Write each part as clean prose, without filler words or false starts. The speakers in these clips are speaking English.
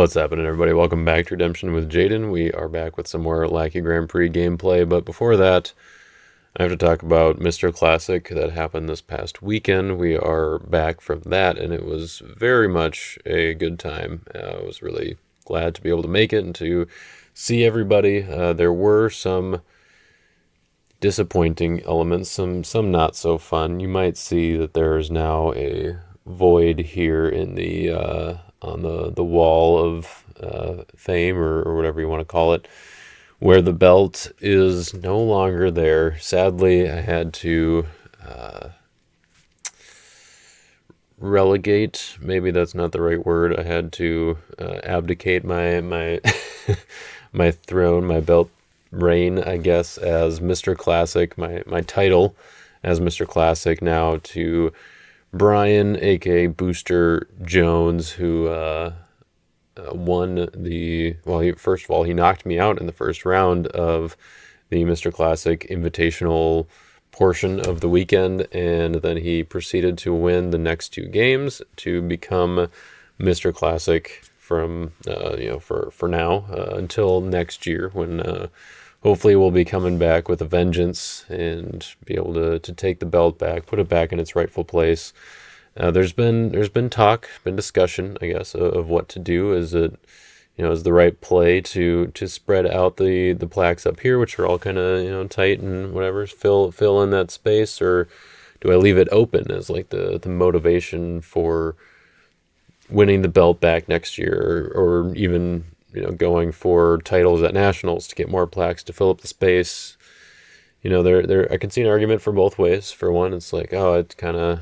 What's happening, everybody? Welcome back to Redemption with Jaden. We are back with some more Lackey Grand Prix gameplay, but before that, I have to talk about Mr. Classic that happened this past weekend. We are back from that, and it was very much a good time. I was really glad to be able to make it and to see everybody. There were some disappointing elements, some not so fun. You might see that there is now a void here in the on the wall of fame or whatever you want to call it, where the belt is no longer there. Sadly, I had to relegate. Maybe that's not the right word. I had to abdicate my my throne, my belt reign, I guess, as Mr. Classic. My title as Mr. Classic now to Brian, aka Booster Jones, who won the, well, first of all, he knocked me out in the first round of the Mr. Classic Invitational portion of the weekend, and then he proceeded to win the next two games to become Mr. Classic from, for now, until next year when hopefully we'll be coming back with a vengeance and be able to take the belt back, put it back in its rightful place. There's been talk, been discussion, I guess, of what to do. Is it, is the right play to spread out the plaques up here, which are all kind of tight and whatever, fill in that space, or do I leave it open as like the motivation for winning the belt back next year, or even going for titles at nationals to get more plaques to fill up the space? I can see an argument for both ways. For one, it's like, oh, it's kind of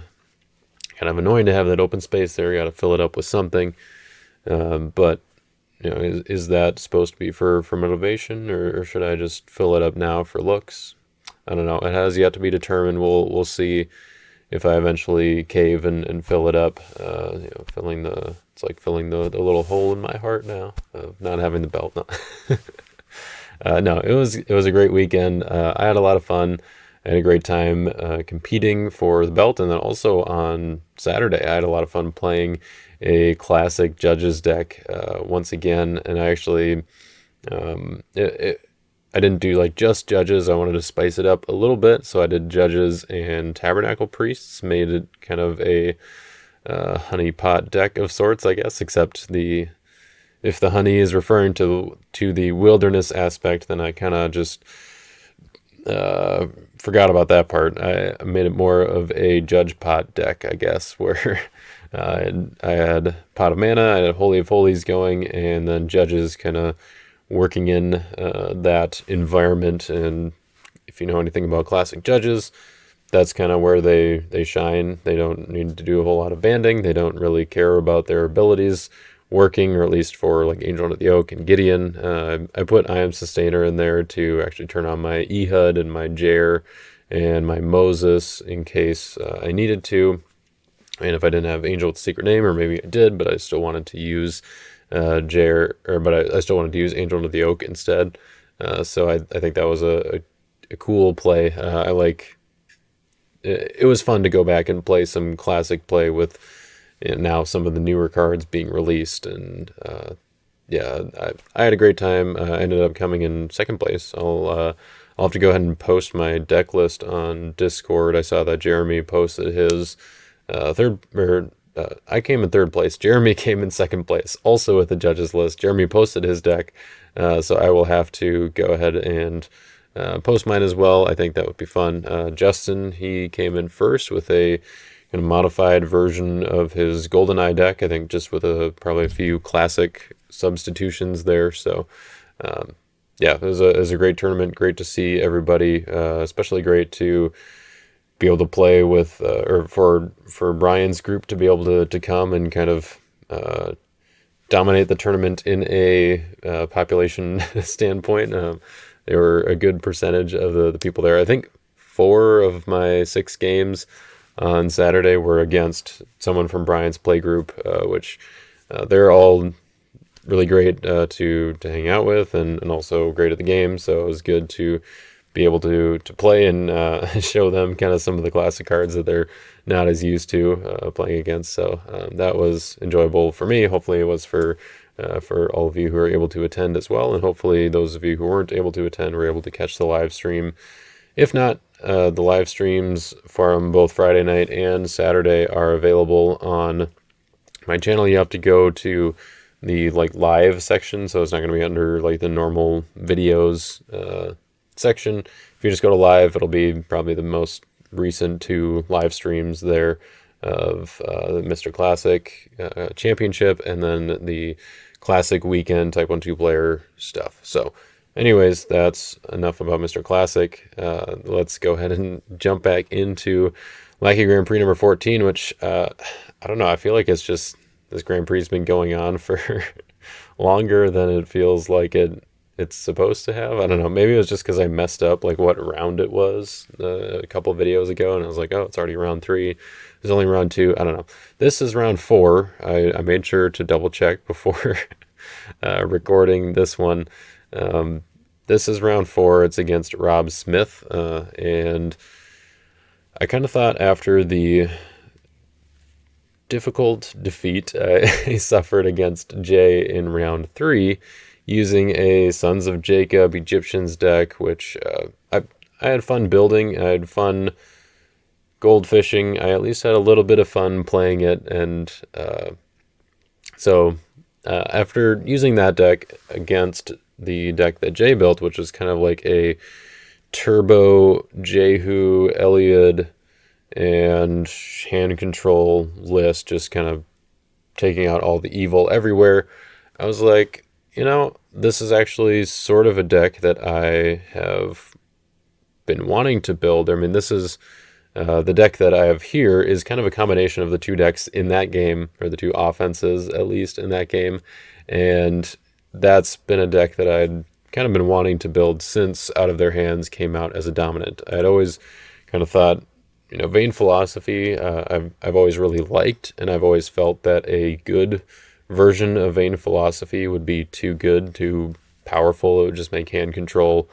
annoying to have that open space there. You got to fill it up with something. But is that supposed to be for motivation, or should I just fill it up now for looks? I don't know. It has yet to be determined. We'll see if I eventually cave and fill it up. It's like filling the little hole in my heart now of not having the belt. No, it was a great weekend. I had a lot of fun. I had a great time competing for the belt, and then also on Saturday I had a lot of fun playing a classic judges deck once again. And I actually I didn't do like just judges. I wanted to spice it up a little bit, so I did judges and tabernacle priests. Made it kind of a honeypot deck of sorts, I guess, except if the honey is referring to the wilderness aspect, then I kind of just forgot about that part. I made it more of a judge pot deck, I guess, where I had Pot of Mana, I had Holy of Holies going, and then judges kind of working in that environment. And if you know anything about classic judges, that's kind of where they shine. They don't need to do a whole lot of banding. They don't really care about their abilities working, or at least for like Angel Under the Oak and Gideon. I put I Am Sustainer in there to actually turn on my Ehud and my Jer and my Moses in case I needed to. And if I didn't have Angel with the Secret Name, or maybe I did, but I still wanted to use Jer, but I still wanted to use Angel Under the Oak instead. So I think that was a cool play. It was fun to go back and play some classic play with now some of the newer cards being released. And I had a great time. I ended up coming in second place. I'll have to go ahead and post my deck list on Discord. I saw that Jeremy posted his I came in third place. Jeremy came in second place, also with the judges list. Jeremy posted his deck, so I will have to go ahead and post mine as well. I think that would be fun. Justin, he came in first with a kind of modified version of his GoldenEye deck, I think, just with probably a few classic substitutions there. So it was a great tournament. Great to see everybody, especially great to be able to play with, or for Brian's group to be able to come and kind of dominate the tournament in a population standpoint. They were a good percentage of the people there. I think 4 of my 6 games on Saturday were against someone from Brian's play group, which they're all really great to hang out with, and also great at the game. So it was good to be able to play and show them kind of some of the classic cards that they're not as used to playing against. So that was enjoyable for me. Hopefully it was for for all of you who are able to attend as well. And hopefully those of you who weren't able to attend were able to catch the live stream. If not, the live streams from both Friday night and Saturday are available on my channel. You have to go to the live section, so it's not going to be under the normal videos section. If you just go to live, it'll be probably the most recent 2 live streams there of the Mr. Classic Championship and then the Classic Weekend Type 1-2 player stuff. So anyways, that's enough about Mr. Classic. Let's go ahead and jump back into Lackey Grand Prix number 14, which I don't know, I feel like it's just this Grand Prix has been going on for longer than it feels like it's supposed to have. I don't know. Maybe it was just because I messed up what round it was a couple videos ago, and I was like, oh, it's already round 3. It's only round 2. I don't know. This is round 4. I made sure to double check before recording this one. This is round 4. It's against Rob Smith, and I kind of thought after the difficult defeat I suffered against Jay in round 3 using a Sons of Jacob Egyptians deck, which I had fun building. I had fun gold fishing. I at least had a little bit of fun playing it, and so after using that deck against the deck that Jay built, which was kind of like a Turbo Jehu Eliud and hand control list, just kind of taking out all the evil everywhere, I was like, this is actually sort of a deck that I have been wanting to build. I mean, this is the deck that I have here is kind of a combination of the 2 decks in that game, or the 2 offenses at least in that game, and that's been a deck that I'd kind of been wanting to build since Out of Their Hands came out as a dominant. I'd always kind of thought, Vain Philosophy, I've always really liked, and I've always felt that a good version of Vain Philosophy would be too good, too powerful. It would just make hand control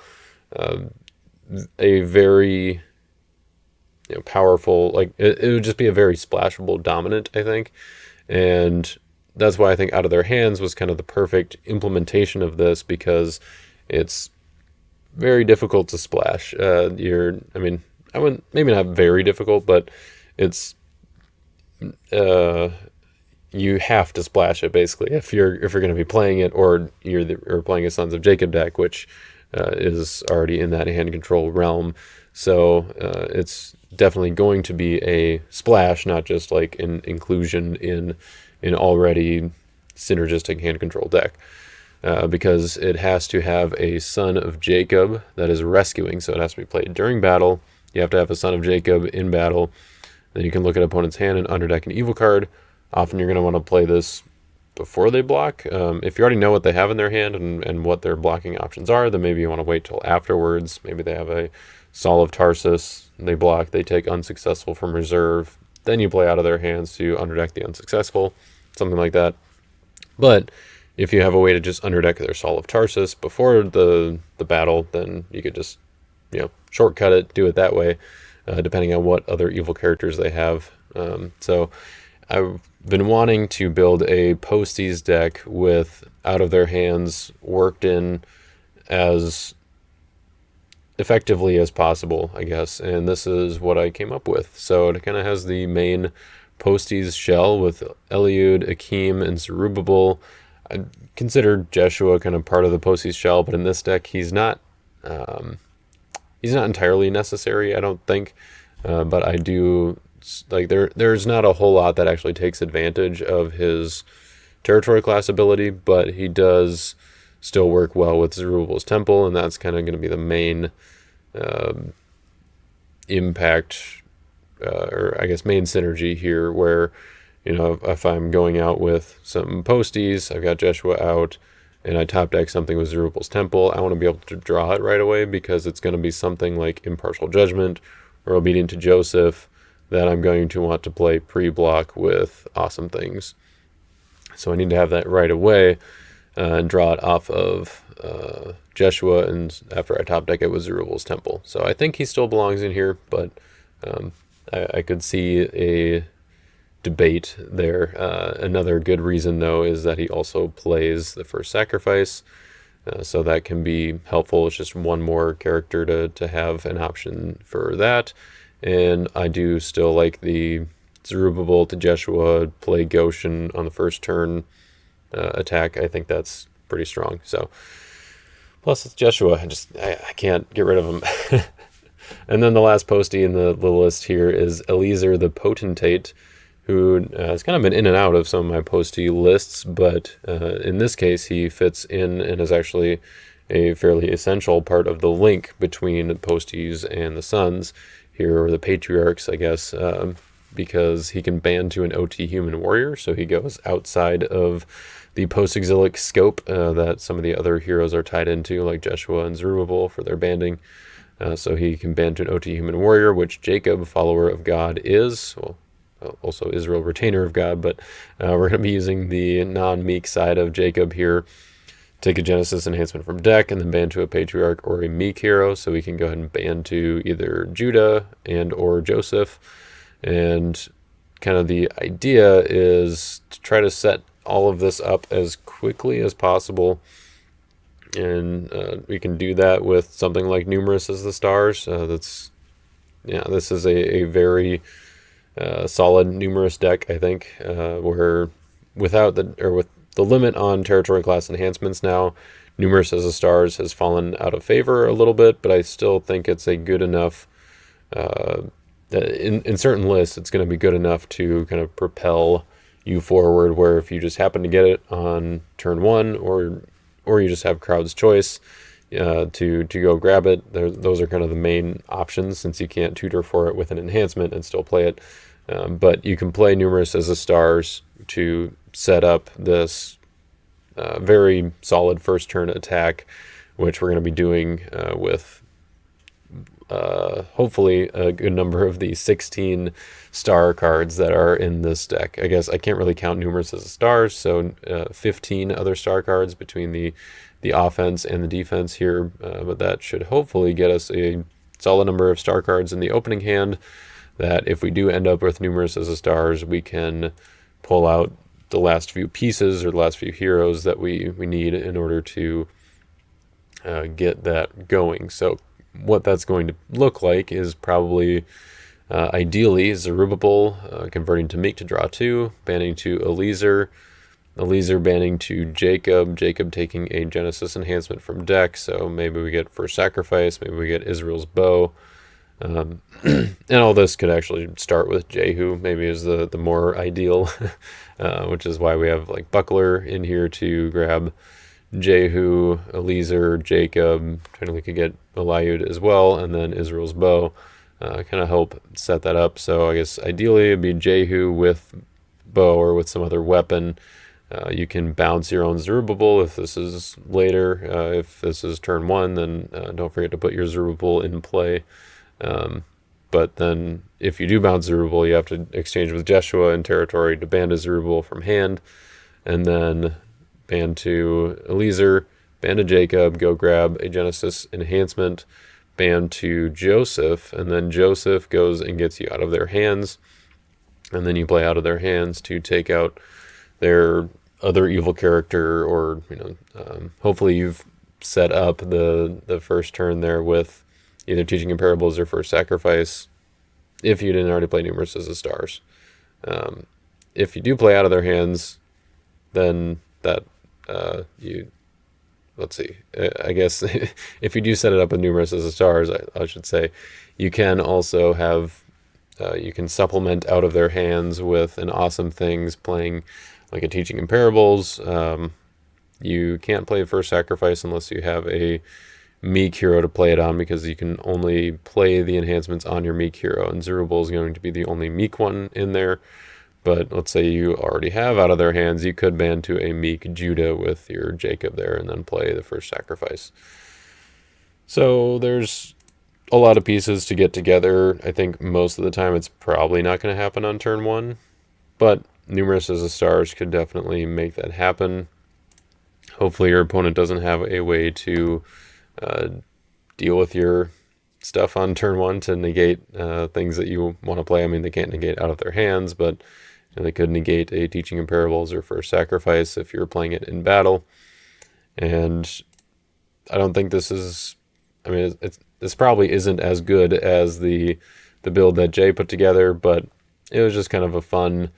a very powerful, it would just be a very splashable dominant, I think. And that's why I think Out of Their Hands was kind of the perfect implementation of this, because it's very difficult to splash. I wouldn't, maybe not very difficult, but it's you have to splash it basically if you're going to be playing it, or you're playing a Sons of Jacob deck, which is already in that hand control realm. So it's definitely going to be a splash, not just an inclusion in an already synergistic hand control deck, because it has to have a Son of Jacob that is rescuing, so it has to be played during battle. You have to have a Son of Jacob in battle. Then you can look at opponent's hand and underdeck an evil card. Often you're going to want to play this before they block. If you already know what they have in their hand and what their blocking options are, then maybe you want to wait till afterwards. Maybe they have a Saul of Tarsus, they block, they take unsuccessful from reserve. Then you play Out of Their Hands to underdeck the unsuccessful, something like that. But if you have a way to just underdeck their Saul of Tarsus before the battle, then you could just shortcut it, do it that way, depending on what other evil characters they have. So I've been wanting to build a PostEs deck with Out of Their Hands worked in as effectively as possible, I guess, and this is what I came up with. So it kind of has the main PostEs shell with Eliud, Akeem, and Zerubbabel. I consider Jeshua kind of part of the PostEs shell, but in this deck he's not entirely necessary, I don't think, but I do there's not a whole lot that actually takes advantage of his territory class ability, but he does still work well with Zerubbabel's Temple, and that's kind of going to be the main impact, or I guess main synergy here, where if I'm going out with some PostEs, I've got Jeshua out, and I top deck something with Zerubbabel's Temple, I want to be able to draw it right away, because it's going to be something like Impartial Judgment or Obedient to Joseph that I'm going to want to play pre-block with Awesome Things. So I need to have that right away and draw it off of Jeshua, and after I top deck it with Zerubbabel's Temple. So I think he still belongs in here, but I could see a debate there. Another good reason, though, is that he also plays the first sacrifice, so that can be helpful. It's just one more character to have an option for that. And I do still like the Zerubbabel to Jeshua play Goshen on the first turn attack. I think that's pretty strong. So plus it's Jeshua. I can't get rid of him. And then the last PostE in the list here is Eliezer the Potentate, who has kind of been in and out of some of my PostE lists, but in this case he fits in and is actually a fairly essential part of the link between the PostEs and the Sons here, or the Patriarchs, I guess, because he can band to an OT human warrior, so he goes outside of the post-exilic scope that some of the other heroes are tied into, like Jeshua and Zerubbabel for their banding. So he can band to an OT human warrior, which Jacob, follower of God, is. Well, also Israel, retainer of God, but we're going to be using the non-meek side of Jacob here. Take a Genesis enhancement from deck and then band to a Patriarch or a meek hero, so we can go ahead and band to either Judah and or Joseph. And kind of the idea is to try to set all of this up as quickly as possible. And we can do that with something like Numerous as the Stars. This is a very solid Numerous deck, I think, where with the limit on territory class enhancements now, Numerous as the Stars has fallen out of favor a little bit, but I still think it's a good enough, in certain lists, it's going to be good enough to kind of propel you forward, where if you just happen to get it on turn one, or you just have crowd's choice to go grab it, those are kind of the main options, since you can't tutor for it with an enhancement and still play it. But you can play Numerous as the Stars to set up this very solid first turn attack, which we're going to be doing with hopefully a good number of the 16 star cards that are in this deck. I guess I can't really count Numerous as the Stars, so 15 other star cards between the offense and the defense here, but that should hopefully get us a solid number of star cards in the opening hand, that if we do end up with Numerous as the Stars, we can pull out the last few pieces or the last few heroes that we need in order to get that going. So what that's going to look like is probably ideally Zerubbabel converting to Meek to draw 2, banning to Eliezer banning to Jacob taking a Genesis enhancement from deck, so maybe we get First Sacrifice, maybe we get Israel's Bow, and all this could actually start with Jehu, maybe is the more ideal, which is why we have like Buckler in here to grab Jehu, Eliezer, Jacob, we could get Eliud as well, and then Israel's Bow, kind of help set that up. So I guess ideally it'd be Jehu with bow or with some other weapon. You can bounce your own Zerubbabel if this is later. If this is turn 1, then don't forget to put your Zerubbabel in play. But then if you do bounce Zerubbabel, you have to exchange with Jeshua in territory to band a Zerubbabel from hand, and then band to Eliezer, band to Jacob, go grab a Genesis enhancement, band to Joseph, and then Joseph goes and gets you out of their hands, and then you play out of their hands to take out their other evil character, or hopefully you've set up the first turn there with either Teaching in Parables or First Sacrifice, if you didn't already play Numerous as the Stars. If you do play out of their hands, then that let's see, I guess if you do set it up with Numerous as the Stars, I should say, you can also have, you can supplement out of their hands with an Awesome Things, playing like a Teaching in Parables. You can't play First Sacrifice unless you have a Meek hero to play it on, because you can only play the enhancements on your Meek hero, and Zerubbabel is going to be the only Meek one in there. But let's say you already have out of their hands, you could band to a Meek Judah with your Jacob there and then play the First Sacrifice. So there's a lot of pieces to get together. I think most of the time it's probably not going to happen on turn 1, but Numerous as the Stars could definitely make that happen. Hopefully your opponent doesn't have a way to deal with your stuff on turn 1 to negate things that you want to play. I mean, they can't negate out of their hands, but And they could negate a Teaching in Parables or First Sacrifice if you're playing it in battle. And I don't think this is, I mean, this probably isn't as good as the build that Jay put together, but it was just kind of a fun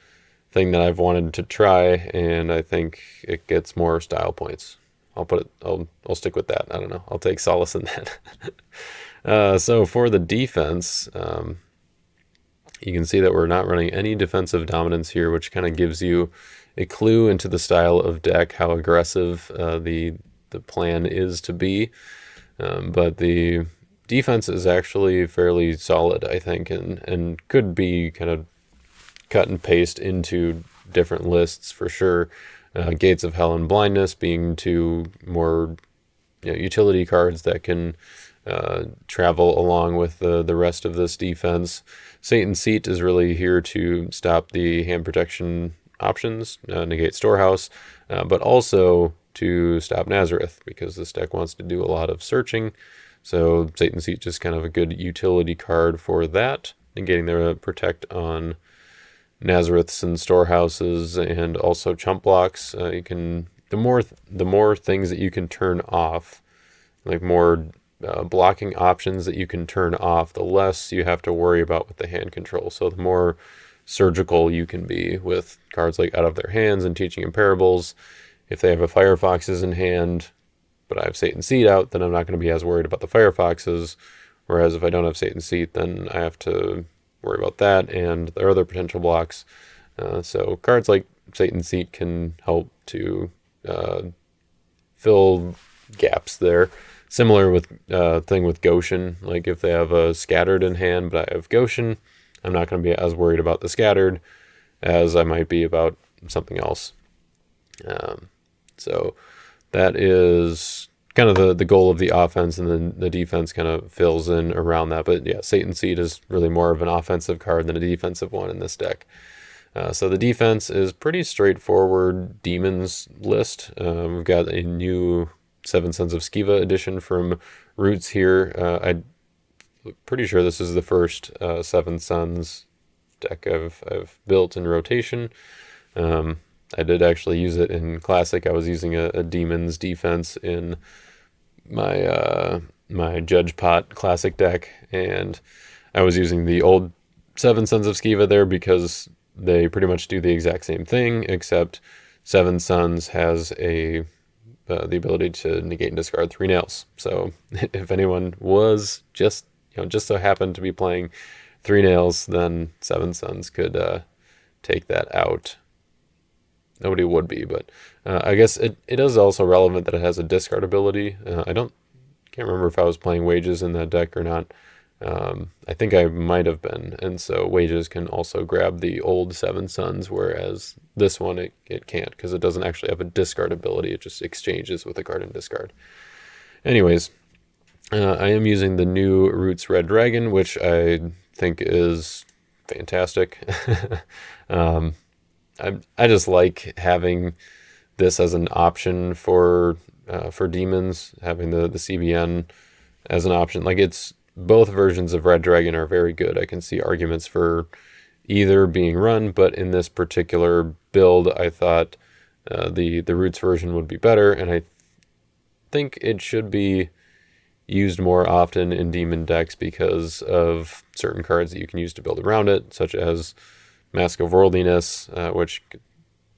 thing that I've wanted to try, and I think it gets more style points. I'll stick with that. I don't know. I'll take solace in that. So for the defense, you can see that we're not running any defensive dominance here, which kind of gives you a clue into the style of deck, how aggressive the plan is to be. But the defense is actually fairly solid, I think, and could be kind of cut and paste into different lists for sure. Gates of Hell and Blindness being two more utility cards that can travel along with the rest of this defense. Satan's Seat is really here to stop the hand protection options, negate Storehouse, but also to stop Nazareth, because this deck wants to do a lot of searching. So Satan's Seat just kind of a good utility card for that, negating their protect on Nazareths and Storehouses, and also chump blocks. You can the more things that you can turn off, like more blocking options that you can turn off, the less you have to worry about with the hand control. So the more surgical you can be with cards like Out of Their Hands and Teaching in Parables. If they have a Firefoxes in hand, but I have Satan's Seat out, then I'm not going to be as worried about the Firefoxes. Whereas if I don't have Satan's Seat, then I have to worry about that and their other potential blocks. So cards like Satan's Seat can help to fill gaps there. Similar with thing with Goshen. Like if they have a Scattered in hand, but I have Goshen, I'm not going to be as worried about the Scattered as I might be about something else. So that is kind of the goal of the offense, and then the defense kind of fills in around that. But yeah, Satan's Seat is really more of an offensive card than a defensive one in this deck. So the defense is pretty straightforward demons list. We've got a new Seven Sons of Skiva edition from Roots here. I'm pretty sure this is the first Seven Sons deck I've built in rotation. I did actually use it in Classic. I was using a Demons defense in my my Judge Pot Classic deck, and I was using the old Seven Sons of Skiva there because they pretty much do the exact same thing, except Seven Sons has the ability to negate and discard 3 nails. So if anyone was just so happened to be playing 3 nails, then Seven Sons could take that out. Nobody would be, but I guess it is also relevant that it has a discard ability. Can't remember if I was playing Wages in that deck or not. I think I might have been, and so Wages can also grab the old Seven Sons, whereas this one it can't, because it doesn't actually have a discard ability. It just exchanges with a card and discard. Anyways, I am using the new Roots Red Dragon, which I think is fantastic. I just like having this as an option for demons, having the CBN as an option. Like, it's both versions of Red Dragon are very good. I can see arguments for either being run, but in this particular build, I thought the Roots version would be better, and I think it should be used more often in demon decks because of certain cards that you can use to build around it, such as Mask of Worldliness, which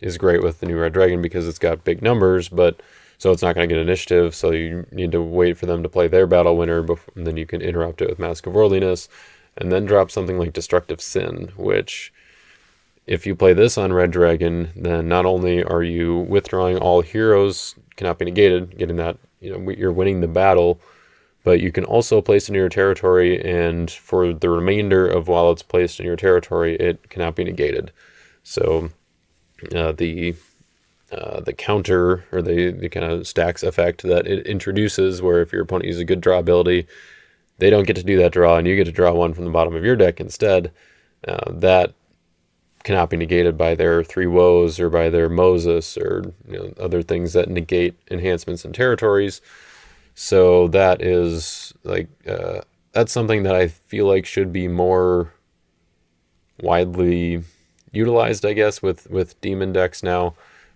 is great with the new Red Dragon because it's got big numbers, but so it's not going to get initiative, so you need to wait for them to play their battle winner, and then you can interrupt it with Mask of Worldliness, and then drop something like Destructive Sin, which, if you play this on Red Dragon, then not only are you withdrawing all heroes cannot be negated, getting that, you're winning the battle, but you can also place it in your territory, and for the remainder of while it's placed in your territory, it cannot be negated. So the counter, or the kind of stacks effect that it introduces, where if your opponent uses a good draw ability, they don't get to do that draw, and you get to draw one from the bottom of your deck instead. That cannot be negated by their 3 woes or by their Moses or other things that negate enhancements in territories. So that is that's something that I feel like should be more widely utilized, I guess, with demon decks now,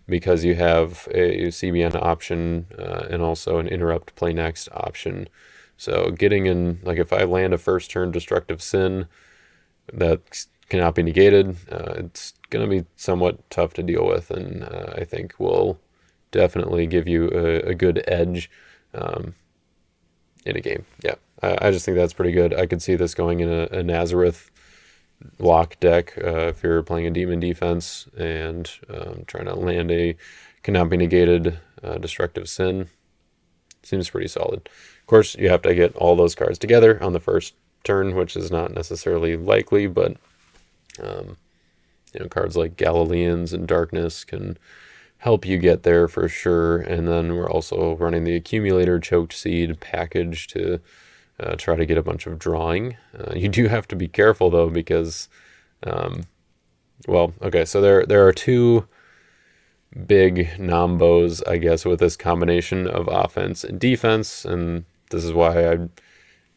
because you have a CBN option and also an interrupt play next option. So getting in, like if I land a first turn destructive sin that cannot be negated, it's going to be somewhat tough to deal with, and I think will definitely give you a good edge in a game. Yeah, I just think that's pretty good. I could see this going in a Nazareth lock deck if you're playing a demon defense and trying to land a cannot be negated destructive sin. Seems pretty solid. Of course, you have to get all those cards together on the first turn, which is not necessarily likely, but cards like Galileans and Darkness can help you get there for sure. And then we're also running the Accumulator Choked Seed package to try to get a bunch of drawing. You do have to be careful though, because so there are two big nombos, I guess, with this combination of offense and defense, and this is why I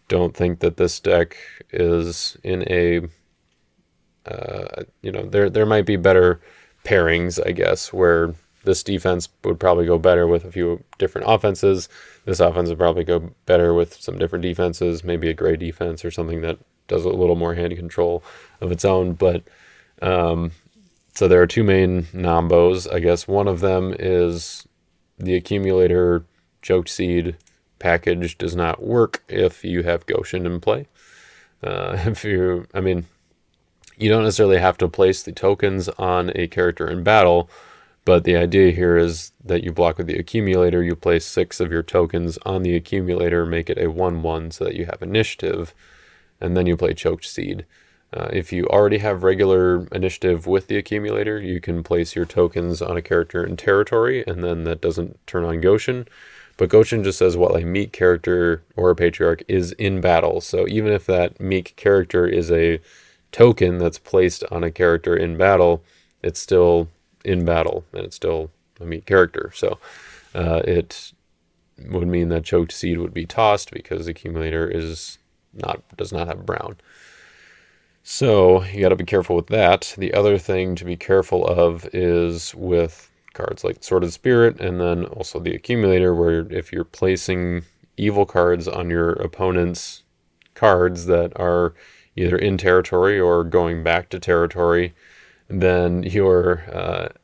don't think that this deck is in a there might be better pairings, I guess, where this defense would probably go better with a few different offenses. This offense would probably go better with some different defenses, maybe a gray defense or something that does a little more hand control of its own. But so there are two main nombos, I guess. One of them is the Accumulator Choked Seed package does not work if you have Goshen in play. You don't necessarily have to place the tokens on a character in battle, but the idea here is that you block with the Accumulator, you place 6 of your tokens on the Accumulator, make it a 1/1 so that you have initiative, and then you play Choked Seed. If you already have regular initiative with the Accumulator, you can place your tokens on a character in territory, and then that doesn't turn on Goshen. But Goshen just says while a meek character or a Patriarch is in battle. So even if that meek character is a token that's placed on a character in battle, it's still in battle, and it's still a meek character. So it would mean that Choked Seed would be tossed because Accumulator does not have brown. So you got to be careful with that. The other thing to be careful of is with cards like Sordid Spirit and then also the Accumulator, where if you're placing evil cards on your opponent's cards that are either in territory or going back to territory, then your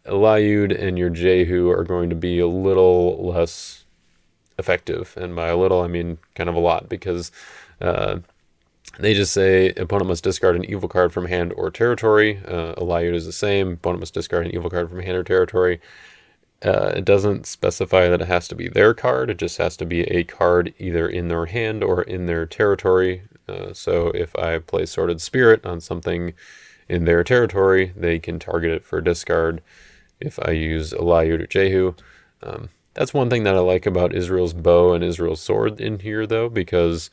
Eliud and your Jehu are going to be a little less effective. And by a little, I mean kind of a lot, because they just say opponent must discard an evil card from hand or territory. Eliud is the same. Opponent must discard an evil card from hand or territory. It doesn't specify that it has to be their card. It just has to be a card either in their hand or in their territory. So if I play Sordid Spirit on something in their territory, they can target it for discard. If I use Eliud or Jehu, that's one thing that I like about Israel's Bow and Israel's Sword in here, though, because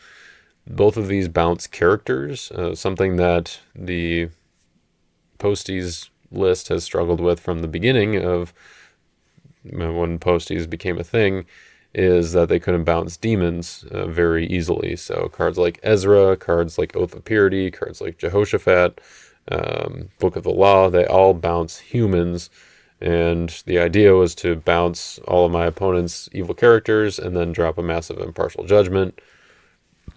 both of these bounce characters, something that the PostEs list has struggled with from the beginning of when PostEs became a thing, is that they couldn't bounce demons very easily. So cards like Ezra, cards like Oath of Purity, cards like Jehoshaphat, Book of the Law, they all bounce humans. And the idea was to bounce all of my opponent's evil characters and then drop a massive impartial judgment.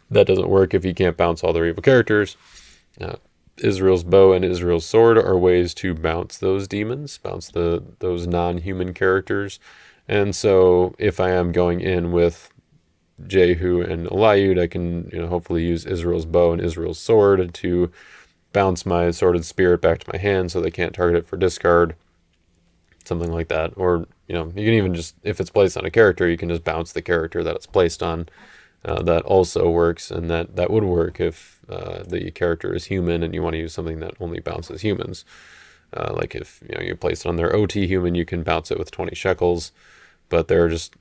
That doesn't work if you can't bounce all their evil characters. Israel's Bow and Israel's Sword are ways to bounce those demons, bounce those non-human characters. And so if I am going in with Jehu and Eliud, I can hopefully use Israel's Bow and Israel's Sword to bounce my Sordid Spirit back to my hand so they can't target it for discard, something like that. Or you can even just, if it's placed on a character, you can just bounce the character that it's placed on. That also works, and that would work if the character is human and you want to use something that only bounces humans. Like if you place it on their OT human, you can bounce it with 20 shekels. But there are just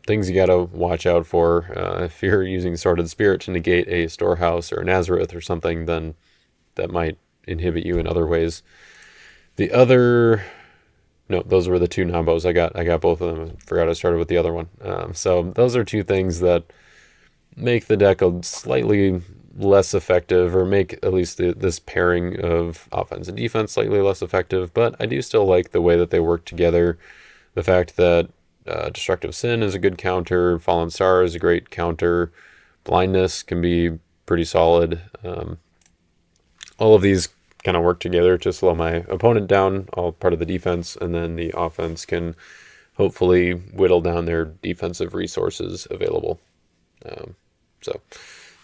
things you got to watch out for. If you're using Sordid Spirit to negate a Storehouse or a Nazareth or something, then that might inhibit you in other ways. Those were the two nombos. I got both of them. I forgot I started with the other one. So those are two things that make the deck a slightly less effective, or make at least this pairing of offense and defense slightly less effective, but I do still like the way that they work together. The fact that Destructive Sin is a good counter, Fallen Star is a great counter, Blindness can be pretty solid. All of these kind of work together to slow my opponent down, all part of the defense, and then the offense can hopefully whittle down their defensive resources available. So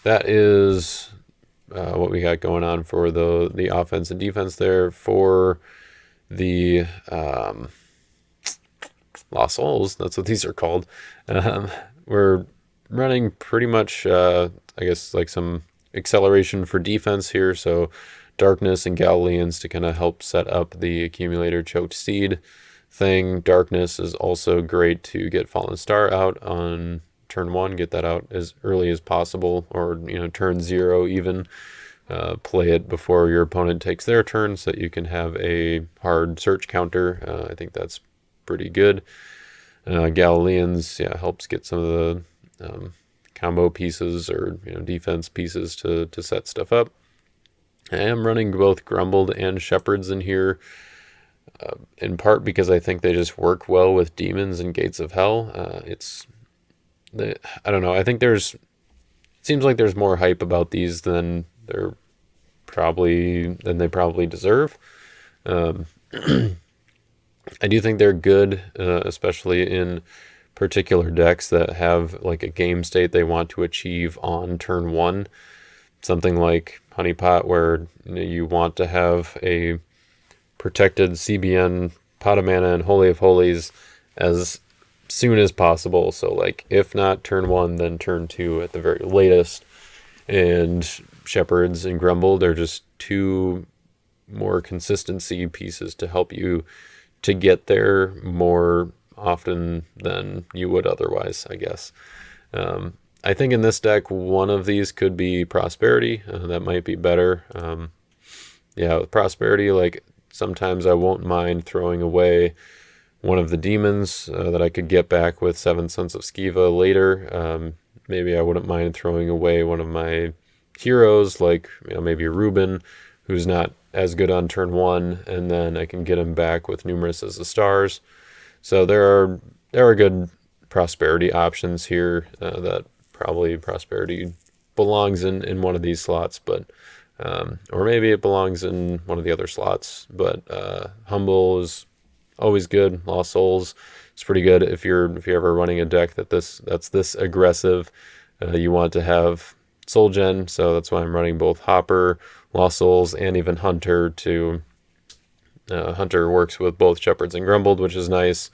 that is what we got going on for the offense and defense there. For the Lost Souls, that's what these are called. We're running pretty much, I guess, like some acceleration for defense here. So Darkness and Galileans to kind of help set up the Accumulator Choked Seed thing. Darkness is also great to get Fallen Star out on turn 1, get that out as early as possible, or turn 0 even. Play it before your opponent takes their turn so that you can have a hard search counter. I think that's pretty good. Galileans, helps get some of the combo pieces or defense pieces to set stuff up. I am running both Grumbled and Shepherds in here, in part because I think they just work well with Demons and Gates of Hell. I don't know. I think seems like there's more hype about these than they probably deserve. I do think they're good, especially in particular decks that have like a game state they want to achieve on turn 1. Something like Honeypot, where you want to have a protected CBN, Pot of Mana, and Holy of Holies as soon as possible. So like if not turn 1, then turn 2 at the very latest. And Shepherds and Grumbled are just 2 more consistency pieces to help you to get there more often than you would otherwise, I guess. I think in this deck, one of these could be Prosperity. That might be better. With Prosperity, like sometimes I won't mind throwing away one of the demons that I could get back with 7 Sons of Skiva later. Maybe I wouldn't mind throwing away one of my heroes, like maybe Ruben, who's not as good on turn 1, and then I can get him back with Numerous as the Stars. So there are good Prosperity options here. That probably Prosperity belongs in one of these slots, but or maybe it belongs in one of the other slots. But Humble is always good. Lost Souls is pretty good if you're ever running a deck that's this aggressive. You want to have Soul Gen, so that's why I'm running both Hopper, Lost Souls, and even Hunter. Hunter works with both Shepherds and Grumbled, which is nice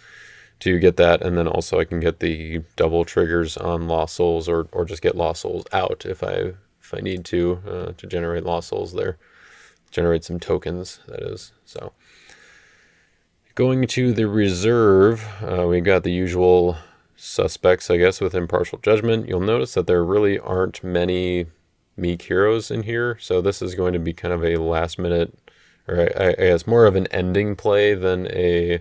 to get that, and then also I can get the double triggers on Lost Souls, or just get Lost Souls out if I need to generate Lost Souls there, generate some tokens, that is. So going to the reserve, we got the usual suspects, I guess, with Impartial Judgment. You'll notice that there really aren't many meek heroes in here, so this is going to be kind of a last minute, or I guess more of an ending play than a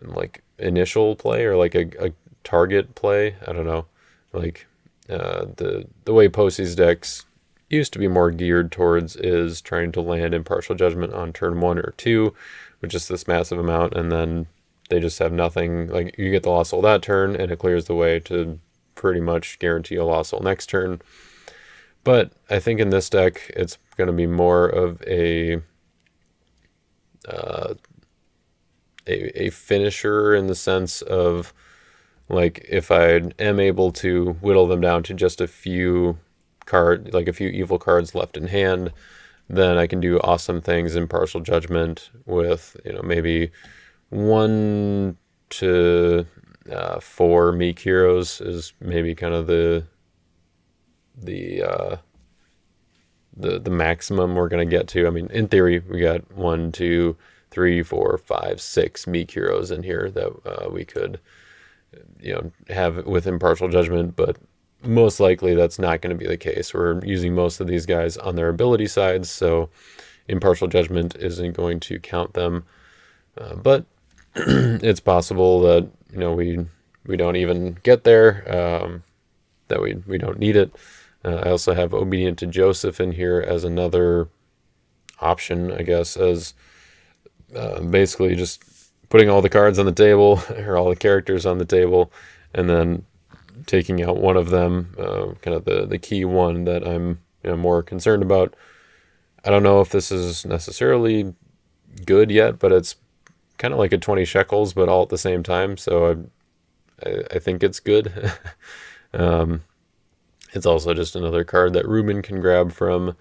like initial play, or like a target play. I don't know, like the way PostEs decks used to be more geared towards is trying to land Impartial Judgment on turn 1 or 2, which is this massive amount, and then they just have nothing. Like you get the Lost Soul that turn, and it clears the way to pretty much guarantee a Lost Soul next turn. But I think in this deck, it's going to be more of a finisher, in the sense of, like, if I am able to whittle them down to just a few evil cards left in hand, then I can do awesome things in Partial Judgment with, maybe 1 to 4 meek heroes is maybe kind of the maximum we're going to get to. I mean, in theory, we got 1, 2, 3, 4, 5, 6 meek heroes in here that we could, have with Impartial Judgment, but most likely that's not going to be the case. We're using most of these guys on their ability sides, so Impartial Judgment isn't going to count them. But it's possible that we don't even get there, that we don't need it. I also have Obedient to Joseph in here as another option, I guess, as basically just putting all the cards on the table, or all the characters on the table, and then taking out one of them, kind of the key one that I'm more concerned about. I don't know if this is necessarily good yet, but it's kind of like a 20 shekels, but all at the same time, so I think it's good. It's also just another card that Ruben can grab from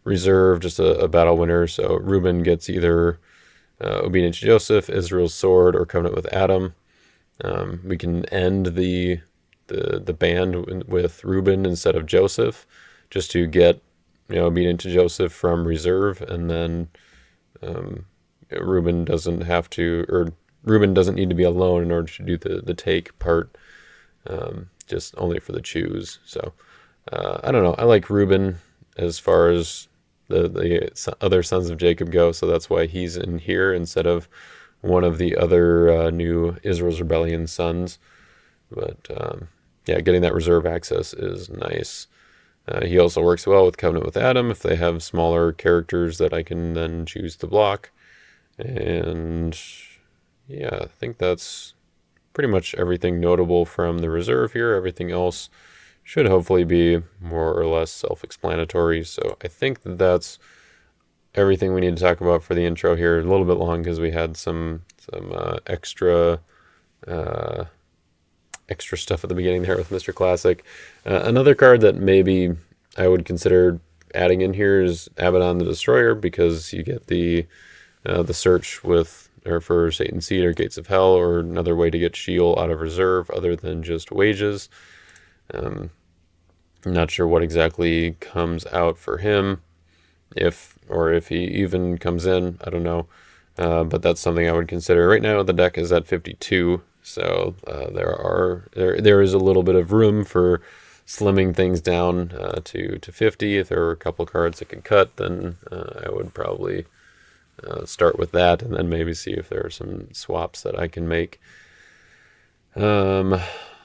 reserve, just a battle winner. So Ruben gets either Obedient to Joseph, Israel's Sword, or Covenant with Adam. We can end the band with Ruben instead of Joseph, just to get Obedient to Joseph from reserve, and then Ruben doesn't have to, or Ruben doesn't need to be alone in order to do the take part, just only for the choose. So I don't know. I like Ruben as far as the other sons of Jacob go, so that's why he's in here instead of one of the other new Israel's Rebellion sons. But yeah, getting that reserve access is nice. He also works well with Covenant with Adam if they have smaller characters that I can then choose to block. And yeah, I think that's pretty much everything notable from the reserve here. Everything else should hopefully be more or less self-explanatory. So I think that's everything we need to talk about for the intro here. A little bit long because we had some extra stuff at the beginning there with Mr. Classic. Another card that maybe I would consider adding in here is Abaddon the Destroyer, because you get the search with, or for Satan's Seed or Gates of Hell, or another way to get Sheol out of reserve other than just wages. I'm not sure what exactly comes out for him, if he even comes in. I don't know, but that's something I would consider. Right now the deck is at 52, so there is a little bit of room for slimming things down to 50. If there were a couple cards that could cut, then I would probably start with that, and then maybe see if there are some swaps that I can make.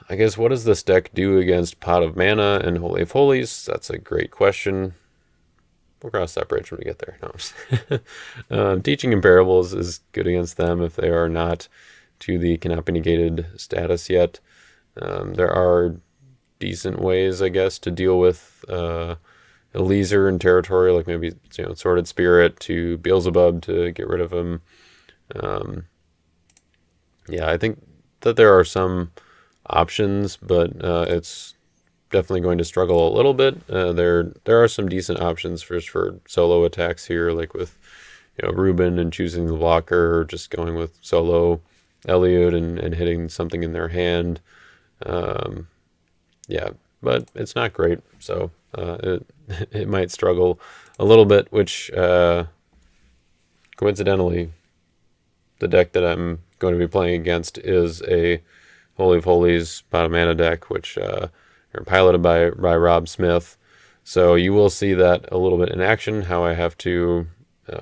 I guess, what does this deck do against Pot of Mana and Holy of Holies? That's a great question. We'll cross that bridge when we get there. No. Teaching in Parables is good against them if they are not to the cannot be negated status yet. There are decent ways, I guess, to deal with Eliezer and Territory, like maybe Sordid Spirit to Beelzebub to get rid of him. Yeah, I think that there are some options, but it's definitely going to struggle a little bit. There are some decent options for solo attacks here, like with Ruben and choosing the blocker, or just going with solo Elliot and hitting something in their hand. Yeah, but it's not great, so it might struggle a little bit, which coincidentally the deck that I'm going to be playing against is a Holy of Holies Pot of Mana deck, which are piloted by Rob Smith. So you will see that a little bit in action, how I have to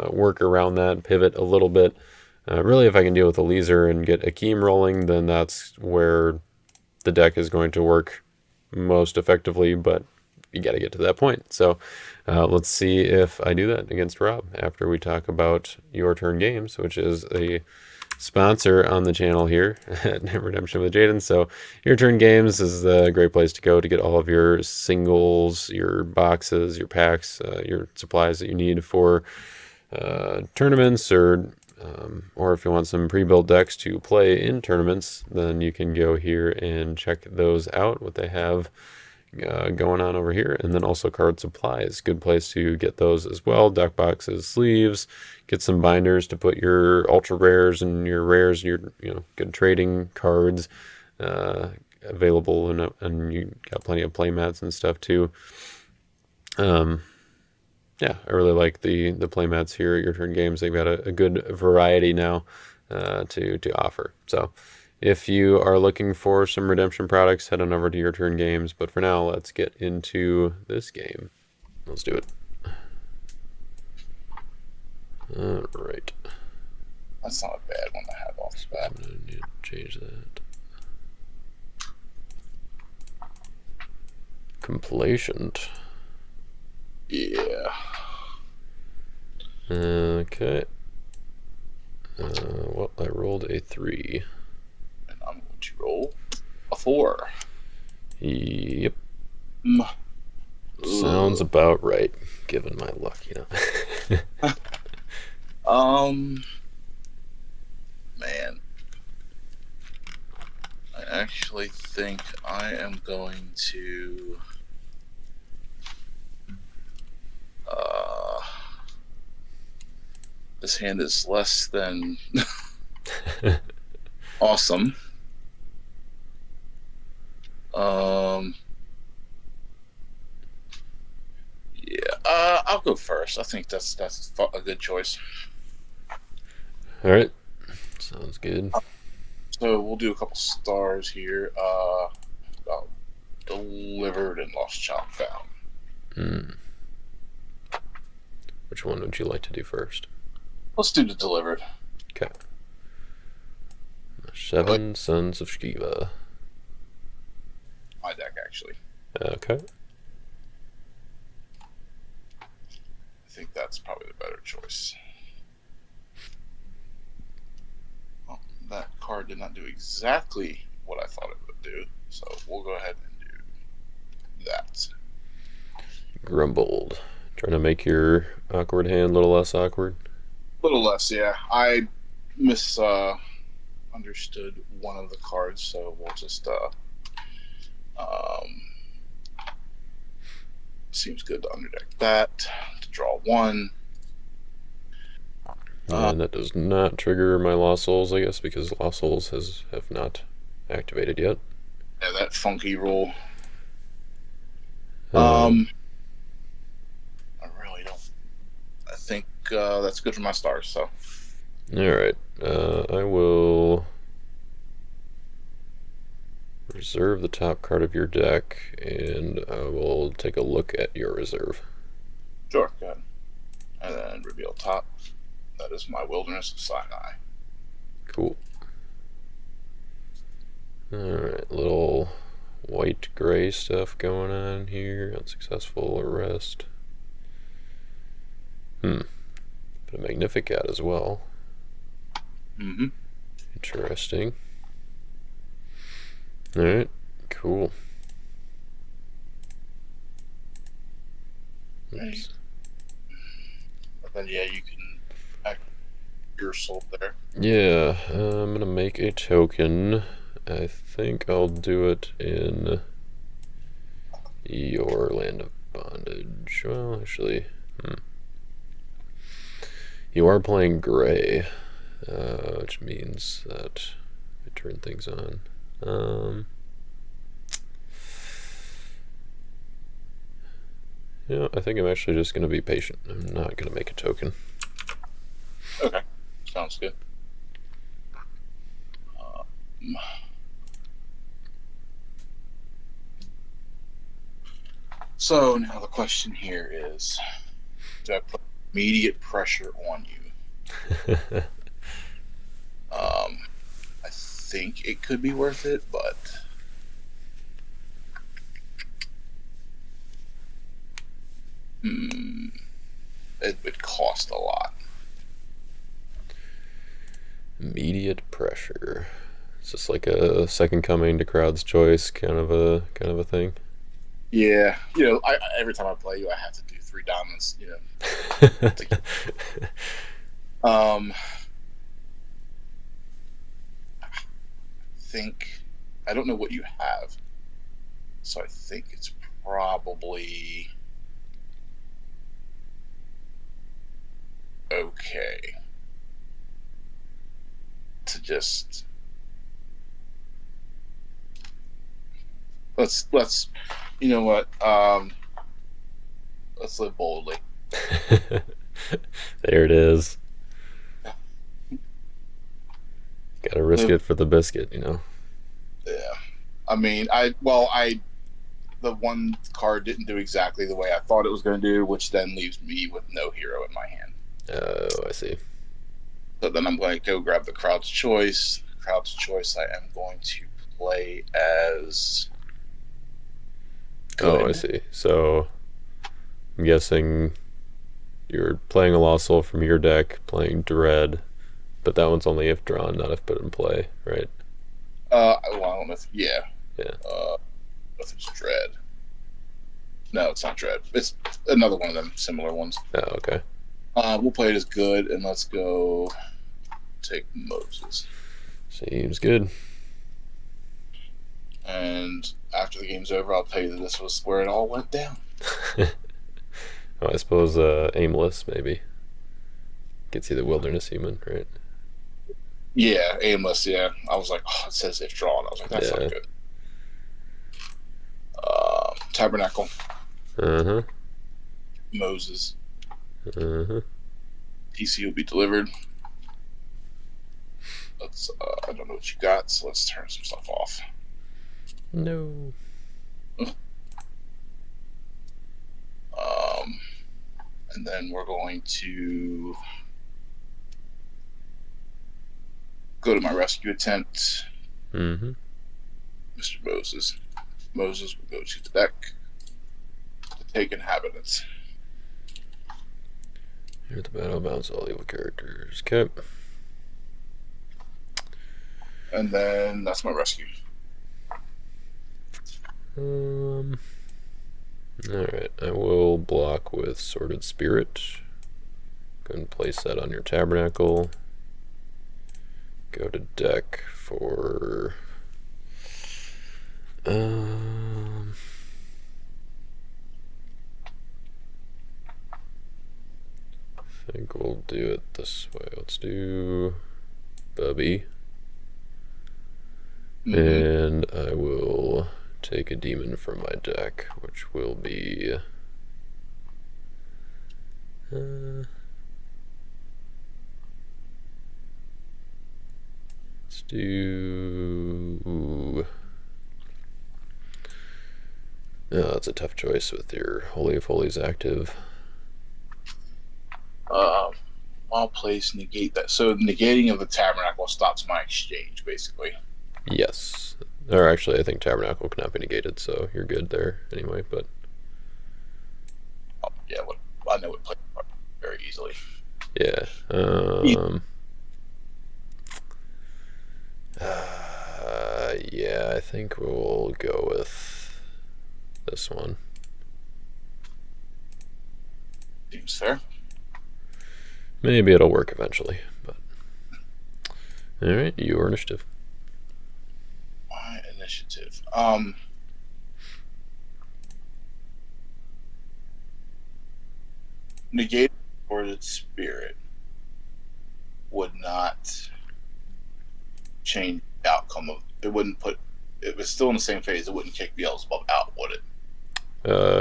work around that, pivot a little bit. Really, if I can deal with Eliezer and get Akeem rolling, then that's where the deck is going to work most effectively, but you got to get to that point. So let's see if I do that against Rob after we talk about Your Turn Games, which is a sponsor on the channel here at Redemption with Jaden. So Your Turn Games is a great place to go to get all of your singles, your boxes, your packs, your supplies that you need for tournaments, or if you want some pre-built decks to play in tournaments, then you can go here and check those out, what they have going on over here. And then also card supplies, good place to get those as well. Deck boxes, sleeves, get some binders to put your ultra rares and your rares, your good trading cards available, and you got plenty of playmats and stuff too. Yeah, I really like the playmats here at Your Turn Games. They've got a good variety now to offer. So if you are looking for some redemption products, head on over to Your Turn Games. But for now, let's get into this game. Let's do it. All right. That's not a bad one to have off the bat. I'm going to need to change that. Complacent. Yeah. Okay. Well, I rolled a 3. And I'm going to roll a 4. Yep. Mm. Sounds Ugh. about right, given my luck, Um, man, I actually think I am going to. Uh, this hand is less than awesome. Um, yeah, I'll go first. I think that's a good choice. All right. Sounds good. So we'll do a couple stars here. Delivered and lost child found. Hmm. Which one would you like to do first? Let's do the delivered. Okay. 7 Sons of Shiva. My deck actually. Okay. I think that's probably the better choice. Well, that card did not do exactly what I thought it would do, so we'll go ahead and do that. Grumbled. Trying to make your awkward hand a little less awkward. A little less, yeah. I misunderstood one of the cards, so we'll just um, seems good to underdeck that to draw 1. And that does not trigger my Lost Souls, I guess, because Lost Souls have not activated yet. Yeah, that funky rule. Um, I really don't. I think that's good for my stars. So Alright. I will reserve the top card of your deck, and I will take a look at your reserve. sure, go ahead. And then reveal top. That is my Wilderness of Sinai. Cool. Alright, little white-gray stuff going on here. Unsuccessful arrest. But a Magnificat as well. Mm-hmm. Interesting. Alright, cool. Oops. But then yeah, you can act your soul there. Yeah, I'm gonna make a token. I think I'll do it in your Land of Bondage. Well, actually, you are playing gray, which means that I turn things on. Yeah, I think I'm actually just gonna be patient. I'm not gonna make a token. Okay, sounds good. Um, so now the question here is, do I put immediate pressure on you? I think it could be worth it, but it would cost a lot. Immediate pressure. It's just like a second coming to crowd's choice kind of a thing. Yeah, every time I play you, I have to do 3 diamonds. Um, think I don't know what you have, so I think it's probably okay to just let's you know what let's live boldly. There it is. Gotta risk Live, it for the biscuit, yeah. I mean, the one card didn't do exactly the way I thought it was going to do, which then leaves me with no hero in my hand. Oh, I see. So then I'm going to go grab the crowd's choice. Crowd's choice I am going to play as Oh, I good. see. So I'm guessing you're playing a Lost Soul from your deck, playing Dread, but that one's only if drawn, not if put in play, right? Well, I don't know if, yeah. Yeah. If it's Dread. No, it's not Dread. It's another one of them similar ones. Oh, okay. We'll play it as good, and let's go take Moses. Seems good. And after the game's over, I'll tell you that this was where it all went down. Oh, I suppose Aimless, maybe. Gets you the Wilderness Human, right? Yeah, Aimless, yeah. I was like, oh, it says if drawn. I was like, that's not good. Tabernacle. Uh-huh. Moses. Uh-huh. TC will be delivered. Let's, I don't know what you got, so let's turn some stuff off. No. And then we're going to go to my rescue attempt. Mm-hmm. Mr. Moses. Moses will go to the deck to take inhabitants. Here at the battle, bounce all evil characters. Okay. And then that's my rescue. Alright, I will block with Sordid Spirit. Go and place that on your Tabernacle. Go to deck for... I think we'll do it this way. Let's do Bubby. Mm-hmm. And I will take a demon from my deck, which will be... let's do... Oh, that's a tough choice with your Holy of Holies active. I'll place negate that. So negating of the Tabernacle stops my exchange, basically. Yes. Or actually, I think Tabernacle cannot be negated, so you're good there anyway, but... Oh, yeah, I know it plays very easily. Yeah. Yeah, I think we'll go with this one. Seems fair. Maybe it'll work eventually, but... Alright, your initiative. My initiative. Negate Sordid Spirit would not change the outcome of it. Wouldn't put it was still in the same phase. It wouldn't kick Beelzebub out, would it?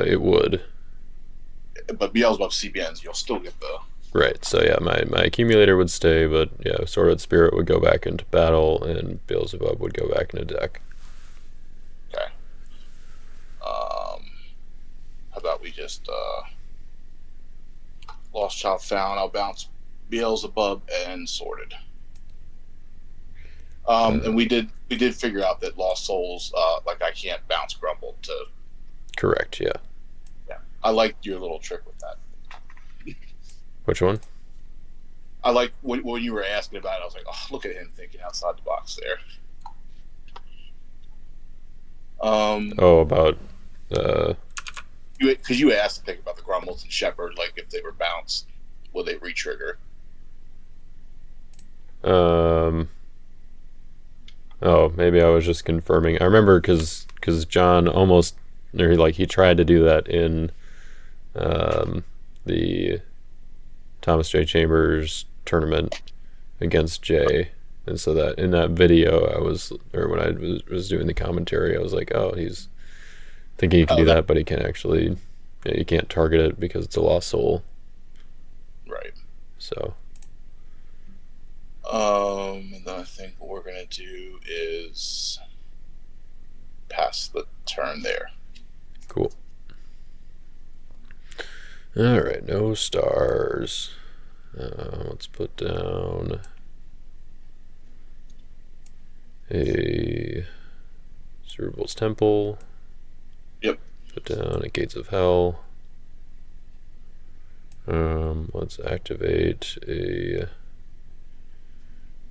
It would. But Beelzebub CBNs, you'll still get the... Right, so yeah, my accumulator would stay, but yeah, Sordid Spirit would go back into battle, and Beelzebub would go back into deck. Okay. How about we just Lost Child Found? I'll bounce Beelzebub and Sordid. And we did figure out that Lost Souls, like I can't bounce Grumble to... Correct, yeah. Yeah, I liked your little trick with that. Which one? I like when you were asking about it. I was like, "Oh, look at him thinking outside the box there." About because you asked to think about the Grumbles and Shepherd, like if they were bounced, will they re-trigger? Oh, maybe I was just confirming. I remember because John almost, or he tried to do that in the Thomas J. Chambers tournament against Jay, and so that in that video when I was doing the commentary, I was like, oh, he's thinking he can do that, but he can't actually, you can't target it because it's a lost soul. Right. So. And then I think what we're gonna do is pass the turn there. Cool. All right, no stars. Let's put down a Cerebral's Temple. Yep. Put down a Gates of Hell. Let's activate a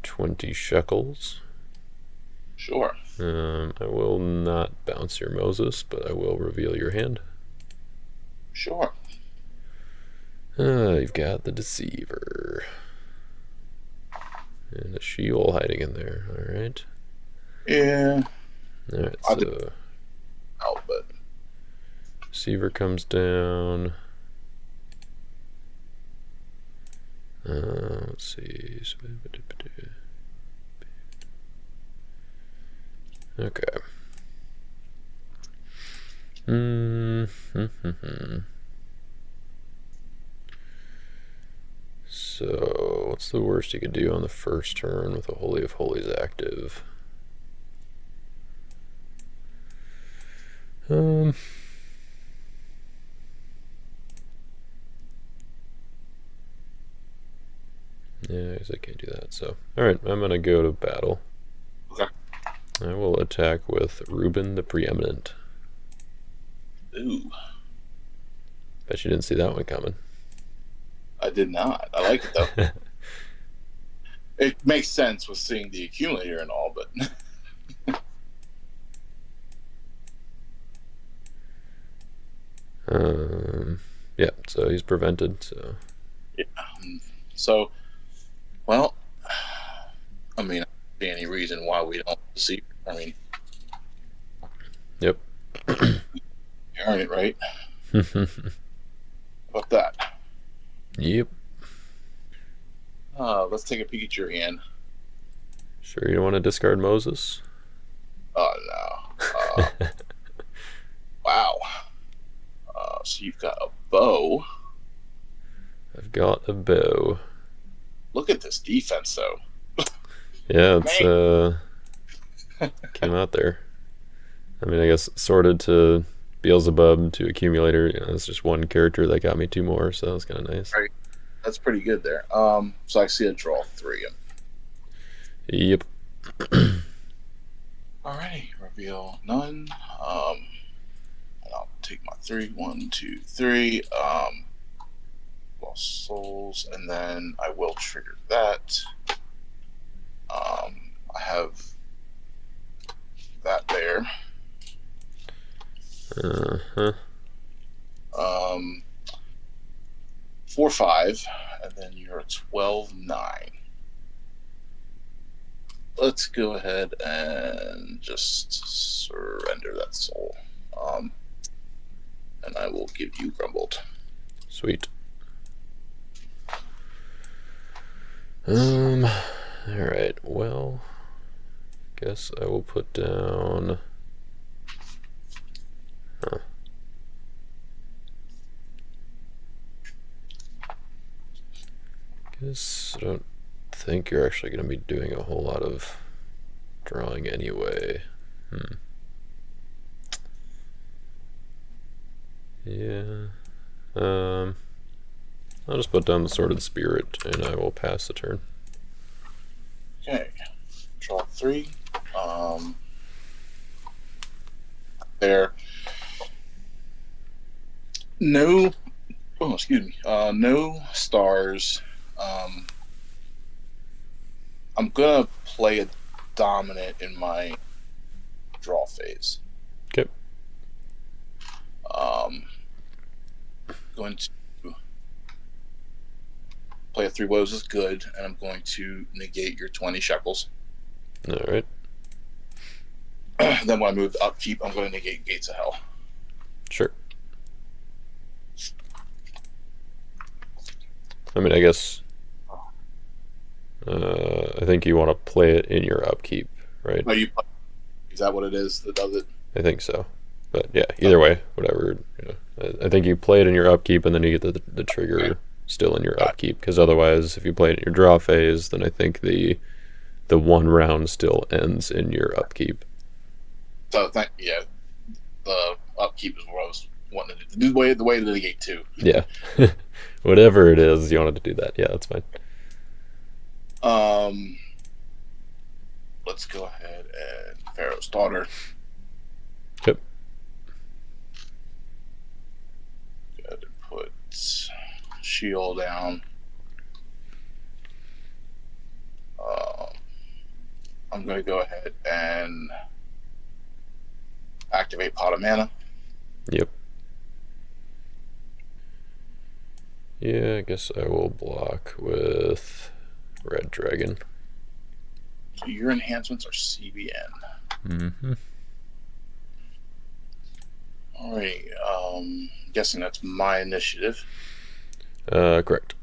20 shekels. Sure. I will not bounce your Moses, but I will reveal your hand. Sure. You've got the Deceiver. And a Sheol hiding in there. Alright. Yeah. Alright, so Out, but Deceiver comes down. Let's see. Okay. So, what's the worst you could do on the first turn with a Holy of Holies active? Yeah, I guess I can't do that. So, alright, I'm gonna go to battle. okay. I will attack with Reuben the Preeminent. Ooh, Bet you didn't see that one coming. I did not. I like it though. It makes sense with seeing the accumulator and all, but Yeah, so he's prevented, so. yeah. So, well, I mean, I don't see any reason why we don't see. I mean, Yep. you earn it, right? How about that? Yep. Let's take a peek at your hand. Sure you don't want to discard Moses? Oh no! Wow. So you've got a bow. I've got a bow. Look at this defense, though. Yeah, it's came out there. I mean, I guess sorted to Beelzebub to Accumulator. You know, it's just one character that got me 2 more, so that was kind of nice. Right. That's pretty good there. So I see a draw 3. Yep. Alrighty, reveal none. And I'll take my 3. 1, 2, 3. Lost souls, and then I will trigger that. I have that there. 4, 5, and then you're 12, 9. Let's go ahead and just surrender that soul. And I will give you Grumbled. Sweet. Alright, well, guess I will put down. Guess I don't think you're actually going to be doing a whole lot of drawing anyway. Yeah. I'll just put down the Sordid Spirit and I will pass the turn. Okay. Draw 3. There. No. Oh, excuse me. No stars. I'm gonna play a dominant in my draw phase. Okay. Going to play a 3 woes is good, and I'm going to negate your 20 shekels. Alright. Then when I move to upkeep, I'm going to negate Gates of Hell. Sure. I mean, I guess I think you want to play it in your upkeep, right? Oh, is that what it is that does it? I think so. But yeah, either way, whatever. You know, I think you play it in your upkeep and then you get the trigger still in your upkeep, because otherwise, if you play it in your draw phase, then I think the 1 round still ends in your upkeep. So the upkeep is what I was wanting to do. The way to negate 2. Yeah. Whatever it is, you wanted to do that. Yeah, that's fine. Let's go ahead and Pharaoh's Daughter. Yep. Go ahead and put shield down. I'm going to go ahead and activate Pot of Mana. Yep. Yeah, I guess I will block with Red Dragon. So your enhancements are CBN. Mm-hmm. Alright, guessing that's my initiative. Correct.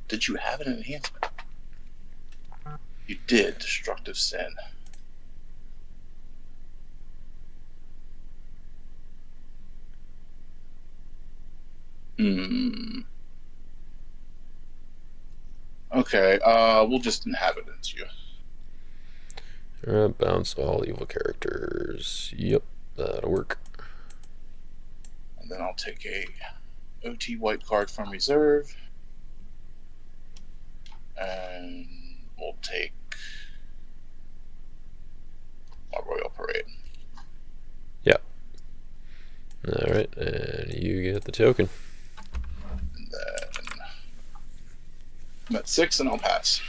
Did you have an enhancement? You did. Destructive Sin. Okay, we'll just inhabitants you. Bounce all evil characters. Yep, that'll work. And then I'll take a OT white card from reserve. And we'll take my Royal Parade. Yeah. Alright, and you get the token. And then I'm at 6 and I'll pass.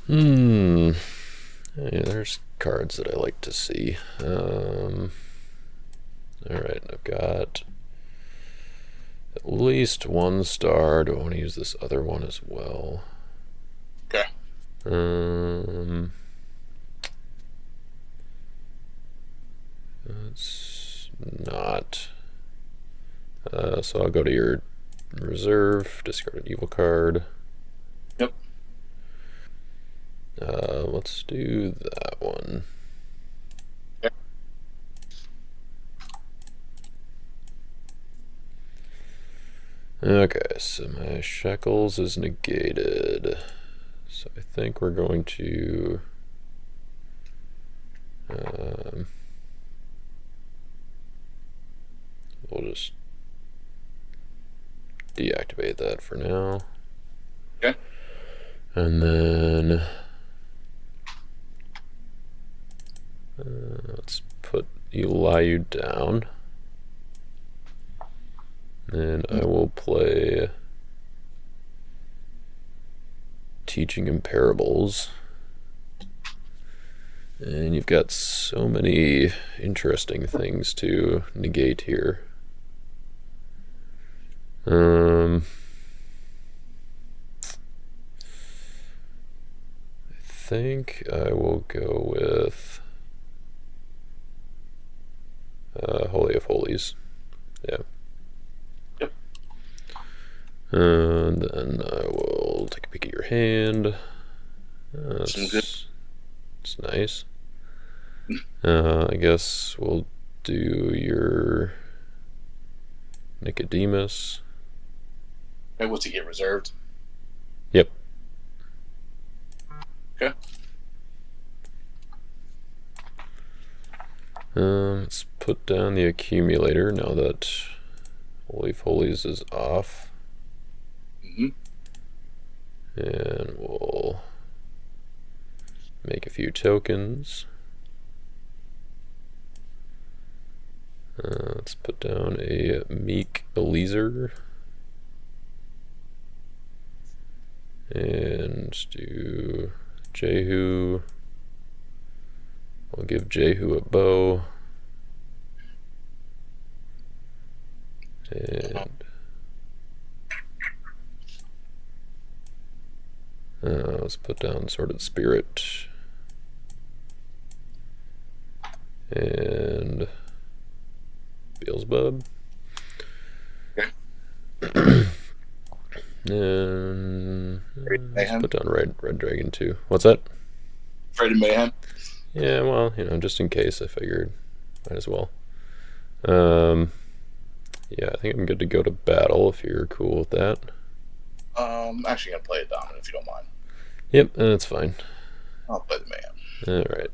Yeah, there's cards that I like to see. Alright, I've got at least one star. Do I want to use this other one as well? Okay. It's not. So I'll go to your reserve, discard an evil card. Yep. Let's do that one. Okay. Okay, so my Shekels is negated. So I think we're going to we'll just deactivate that for now. Okay. And then let's put Eliu down. And I will play Teaching in Parables. And you've got so many interesting things to negate here. I think I will go with Holy of Holies. Yeah. Yep. And then I will take a peek at your hand. Some good. It's nice. I guess we'll do your Nicodemus. Hey, what's he get reserved? Yep. Okay. Let's put down the accumulator now that Holy of Holies is off. And we'll make a few tokens. Let's put down a Meek Eliezer. And do Jehu. We'll give Jehu a bow. And let's put down Sordid Spirit. And Beelzebub. Okay. And let's put down Red Dragon too. What's that? Afraid of Mayhem? Yeah, well, just in case, I figured might as well. Yeah, I think I'm good to go to battle if you're cool with that. I'm actually gonna play it dominant if you don't mind. Yep, that's fine. I'll play the Mayhem. Alright.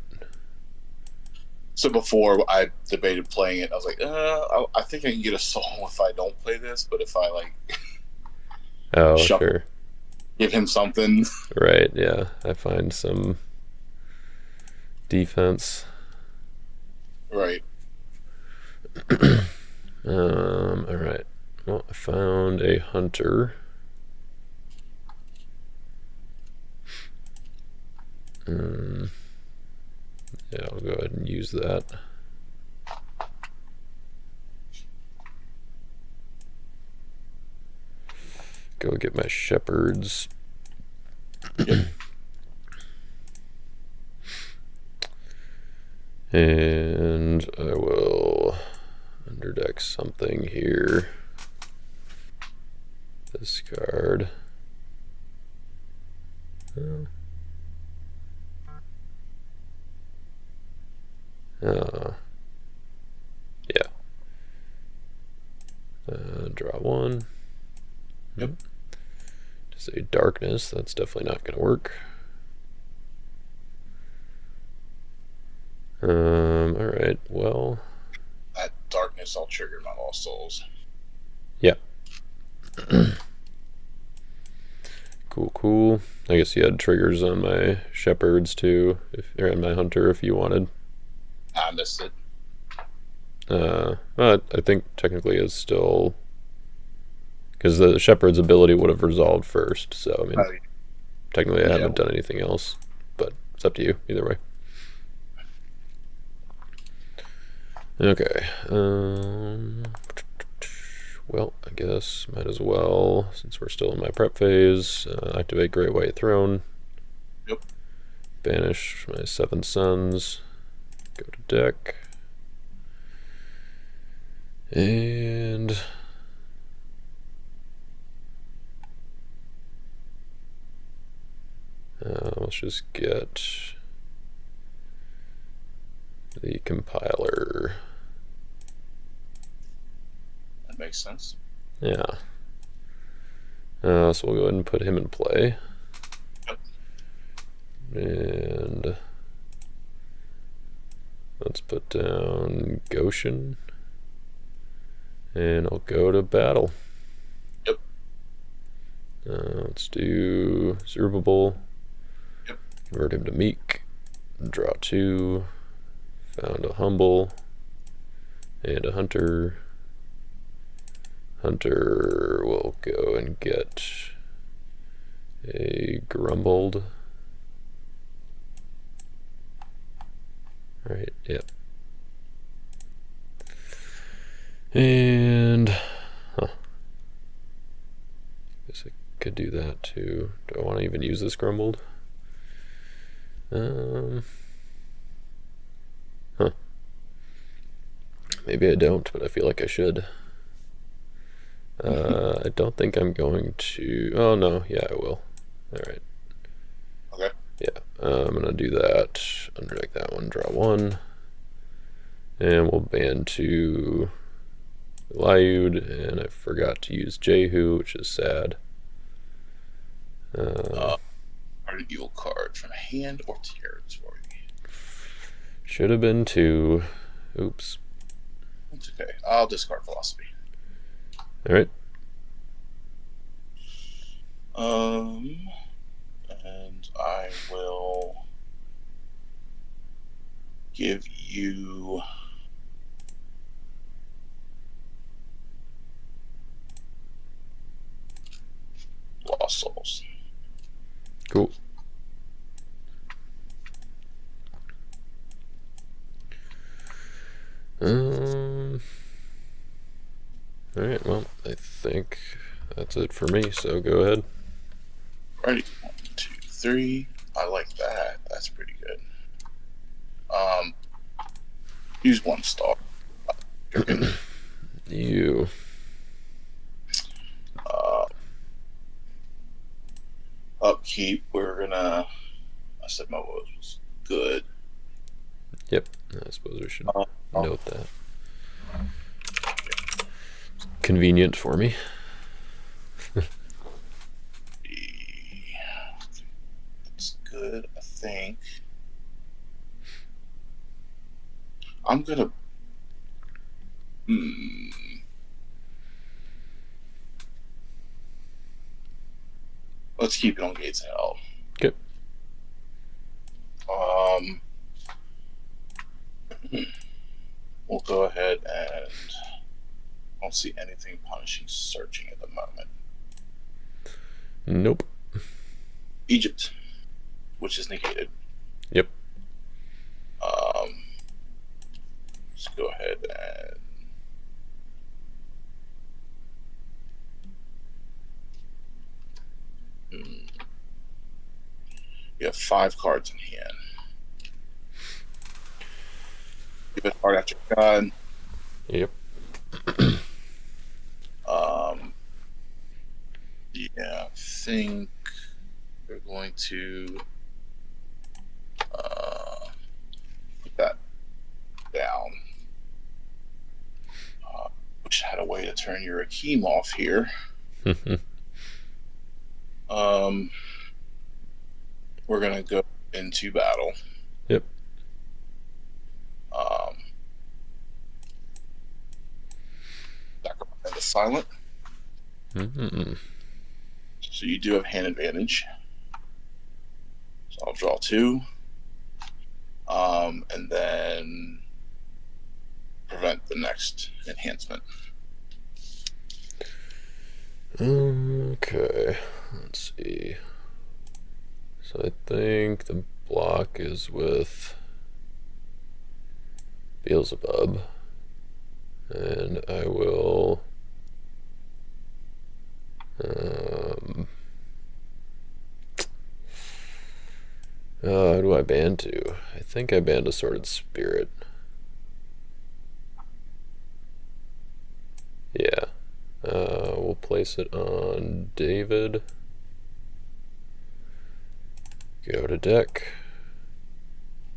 So before I debated playing it, I was like, I think I can get a soul if I don't play this, but if I Oh, sure. Give him something. Right, yeah. I find some defense. Right. All right. Well, I found a hunter. Yeah, I'll go ahead and use that. Go get my shepherds. Yep. And I will underdeck something here. Discard. Yeah. Draw one. Yep. To say darkness, that's definitely not going to work. Alright, well. That darkness, I'll trigger my Lost Souls. Yeah. Cool. I guess you had triggers on my shepherds too, or on my hunter if you wanted. I missed it. But I think technically it's still, because the shepherd's ability would have resolved first. So I mean, technically I haven't done anything else, but it's up to you either way. Okay. Well, I guess might as well, since we're still in my prep phase, activate Great White Throne. Yep. Banish my 7 sons. Go to deck. And let's just get the compiler. That makes sense. Yeah. So we'll go ahead and put him in play. Yep. And let's put down Goshen. And I'll go to battle. Yep. Let's do Zerubbabel. Yep. Convert him to Meek. Draw 2. Found a Humble. And a Hunter. Hunter will go and get a Grumbled. Right, yep. And guess I could do that too. Do I want to even use this Grumbled? Maybe I don't, but I feel like I should. I don't think I'm going to. Oh no, yeah, I will. All right. Okay. Yeah, I'm gonna do that. Underdeck that one. Draw 1, and we'll ban 2 Lyud, and I forgot to use Jehu, which is sad. An evil card from hand or territory. Should have been 2. Oops. It's okay. I'll discard philosophy. All right. And I will give you Lost Souls. Cool. Alright, well, I think that's it for me, so go ahead. Ready? 1, 2, 3. I like that. That's pretty good. Use 1 star. You. Upkeep, we're gonna. I said my vote was good. Yep, I suppose we should note that. It's convenient for me. It's good, I think. I'm gonna. Let's keep it on gates held. Okay. We'll go ahead and I don't see anything punishing searching at the moment. Nope. Egypt, which is negated. Yep. Let's go ahead and you have 5 cards in hand. Give it hard after gun. Yep. Yeah, I think we're going to put that down. Wish I had a way to turn your Akeem off here. We're gonna go into battle. Yep. Sacrifice the silent. So you do have hand advantage. So I'll draw 2. And then prevent the next enhancement. Okay. Let's see. So I think the block is with Beelzebub. And I will how do I ban to? I think I banned Assorted Spirit. Yeah. We'll place it on David. Go to deck.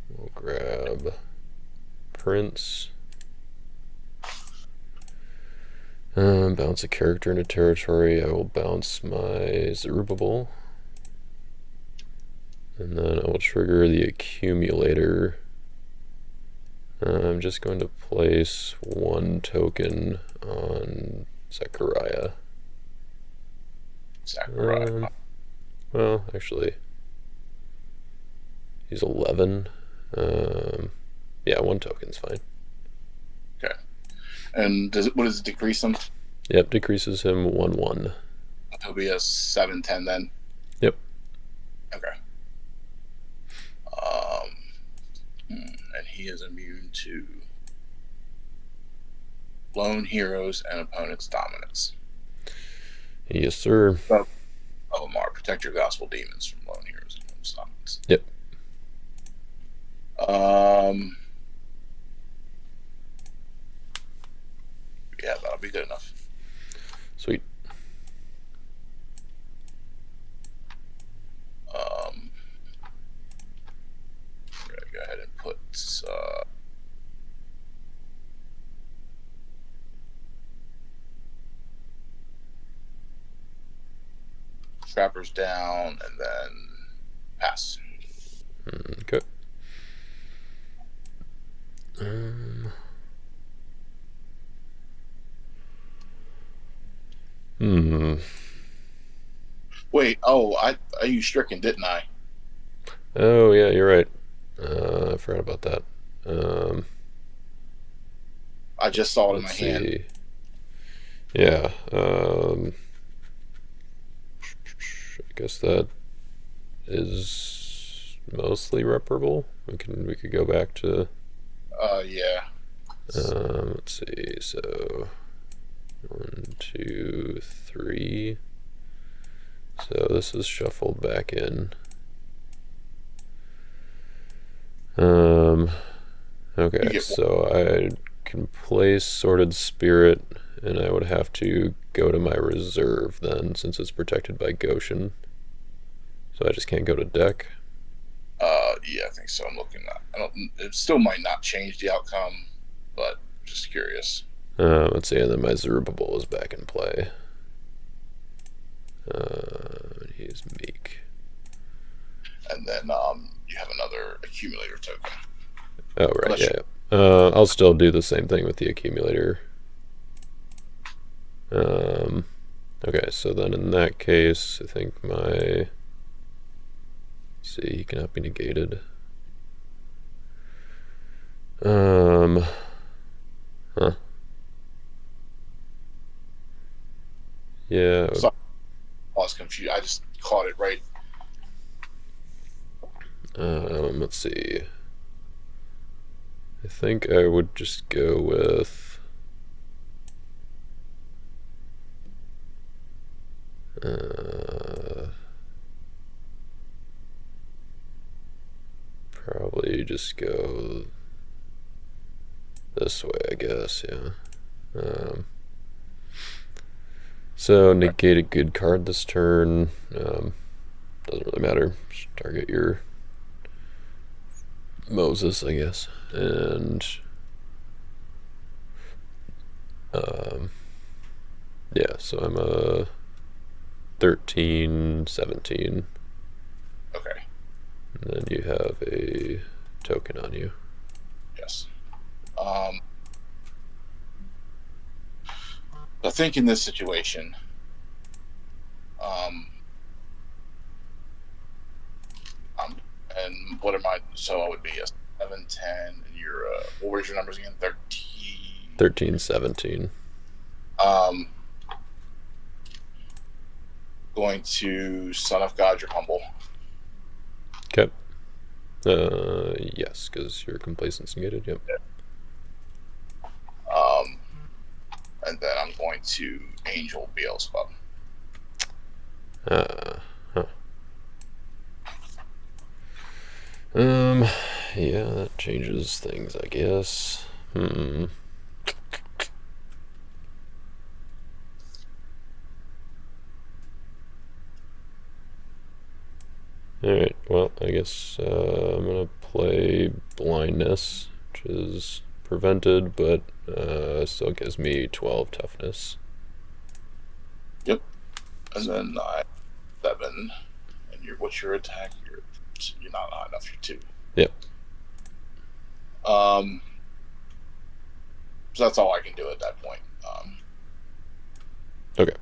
We'll grab Prince. Bounce a character into territory. I will bounce my Zerubbabel. And then I will trigger the accumulator. I'm just going to place 1 token on Zechariah. Well, actually, he's 11. Yeah, 1 token's fine. Okay. And what does it decrease him? Yep, decreases him 1/1. He'll be a 7/10 then. Yep. Okay. And he is immune to lone heroes and opponent's dominance. Yes, sir. Omar, protect your gospel demons from lone heroes and opponent's dominance. Yep. Yeah, that'll be good enough. Sweet. We're gonna go ahead and put trappers down and then pass. Okay. Wait, I used stricken, didn't I? Oh yeah, you're right. I forgot about that. I just saw it in my hand. Yeah. I guess that is mostly reparable. We could go back to. Yeah. Let's see. So 1, 2, 3. So this is shuffled back in. Okay, so I can place Sorted Spirit, and I would have to go to my reserve then, since it's protected by Goshen. So I just can't go to deck. Yeah, I think so. I'm looking at. It still might not change the outcome, but just curious. Let's see, and then my Zerubbabel is back in play. He's meek. And then you have another accumulator token. Oh, right, yeah. I'll still do the same thing with the accumulator. Okay, so then in that case, I think my... See, he cannot be negated. Huh. Yeah. So I was confused. I just caught it right. Let's see. I think I would just go with... probably just go this way, I guess, yeah. So negate a good card this turn. Doesn't really matter. Just target your Moses, I guess. And yeah, so I'm a 13, 17. Okay. And then you have a token on you. Yes. I think in this situation, and what am I? So I would be a 7, 10, and you're what were your numbers again? 13. 13, 17. Going to Son of God, you're humble. Okay. Yes, because your complacent's negated. Yep. And then I'm going to Angel Beelzebub. Huh. Yeah, that changes things, I guess. Alright, well, I guess I'm gonna play Blindness, which is prevented, but still gives me 12 toughness. Yep. And then 7. And what's your attack? You're not high enough. You're 2. Yep. So that's all I can do at that point. Okay.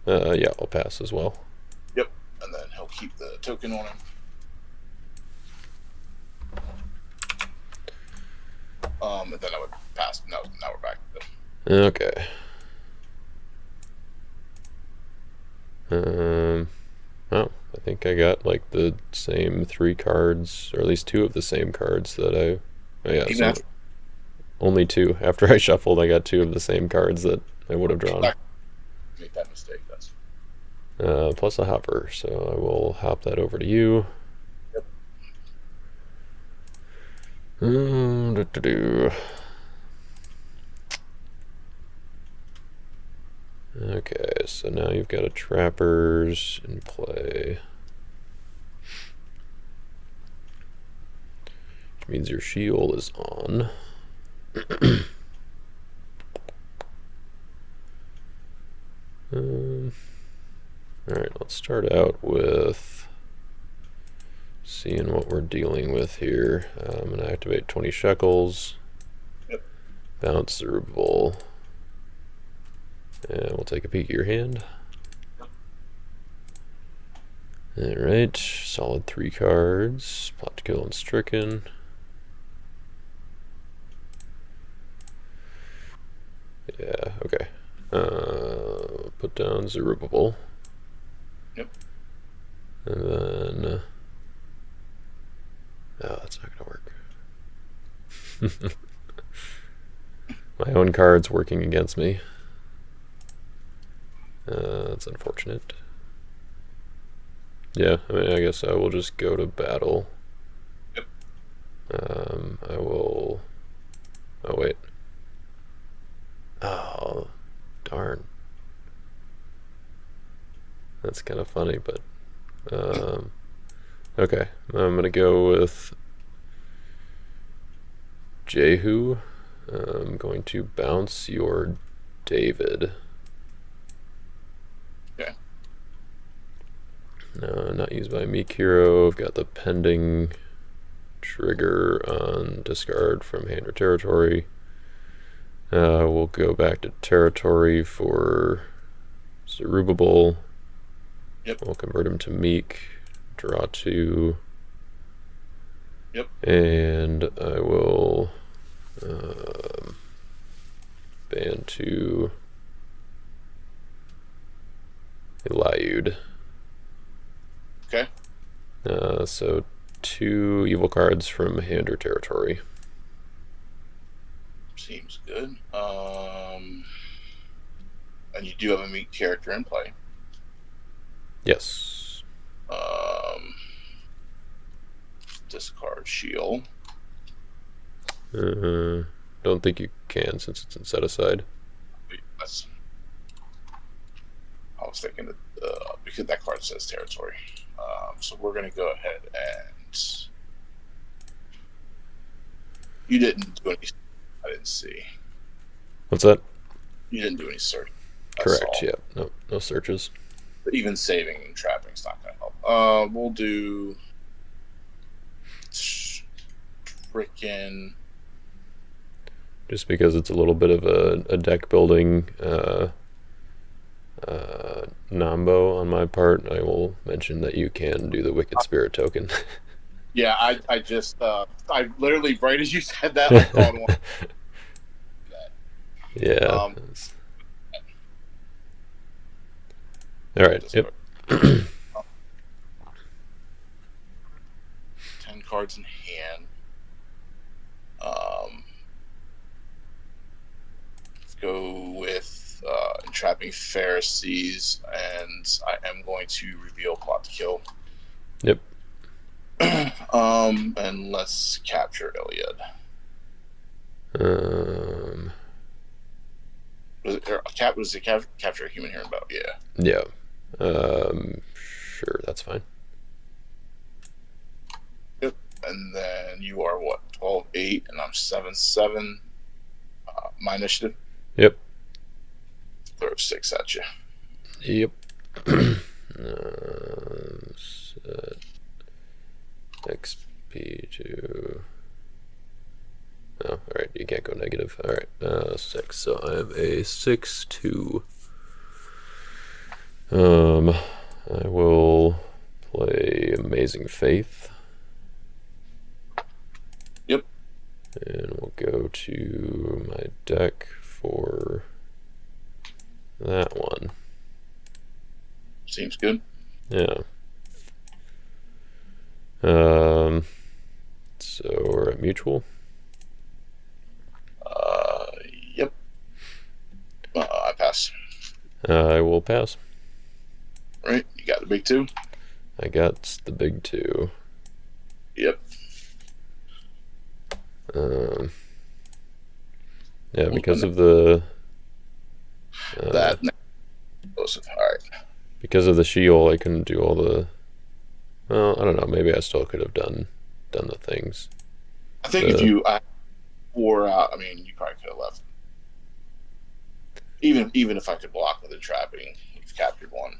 Yeah, I'll pass as well. Yep. And then he'll keep the token on him. And then I would pass. No, now we're back to them. Okay. Well, I think I got like the same 3 cards, or at least 2 of the same cards that I... Oh yeah, so only 2. After I shuffled, I got 2 of the same cards that I would have drawn. Make that mistake, that's... Plus a hopper, so I will hop that over to you. Yep. Okay, so now you've got a Trappers in play. Which means your shield is on. Alright, let's start out with seeing what we're dealing with here. I'm going to activate 20 shekels. Yep. Bounce Zerubbabel. And we'll take a peek at your hand. Yep. Alright, solid 3 cards. Plot to kill and stricken. Yeah, okay. Put down Zerubbabel. Yep. And then... oh, that's not going to work. My own card's working against me. That's unfortunate. Yeah, I mean, I guess I will just go to battle. Yep. I will... oh, wait. Oh, darn. That's kind of funny, but... okay, I'm going to go with Jehu. I'm going to bounce your David. Okay. Not used by Meek Hero. I've got the pending trigger on discard from hand or territory. We'll go back to territory for Zerubbabel. Yep. We'll convert him to Meek. Draw 2. Yep. And I will ban 2 Eliud. Okay. So 2 evil cards from hand or territory. Seems good. And you do have a Meek character in play. Yes. Discard shield. Don't think you can since it's in set aside. I was thinking that because that card says territory. So we're going to go ahead and you didn't do any. I didn't see. What's that? You didn't do any search. Correct. Yeah. No searches. But even saving and trapping is not going to help. We'll do freaking. Just because it's a little bit of a deck building nombo on my part, I will mention that you can do the Wicked Spirit token. Yeah, I just I literally right as you said that I called one. Yeah. All right. Yep. 10 cards in hand. Let's go with Entrapping Pharisees, and I am going to reveal Plot to Kill. Yep. And let's capture Iliad. Was it capture a human here about? Yeah. Yeah. Sure, that's fine. Yep. And then you are what? 12-8, and I'm 7-7. My initiative. Yep. Throw 6 at you. Yep. XP2. Oh, all right. You can't go negative. All right. 6. So I have a 6-2. I will play Amazing Faith. Yep. And we'll go to my deck for that one. Seems good. Yeah. So we're at mutual. Yep. I pass. I will pass. Right. You got the big 2. I got the big 2. Yep. Yeah, because of the that explosive. All right. Because of the shield, I couldn't do all the. Well, I don't know. Maybe I still could have done the things. I think if you wore out, I mean, you probably could have left. Even if I could block with the trapping, you've captured one.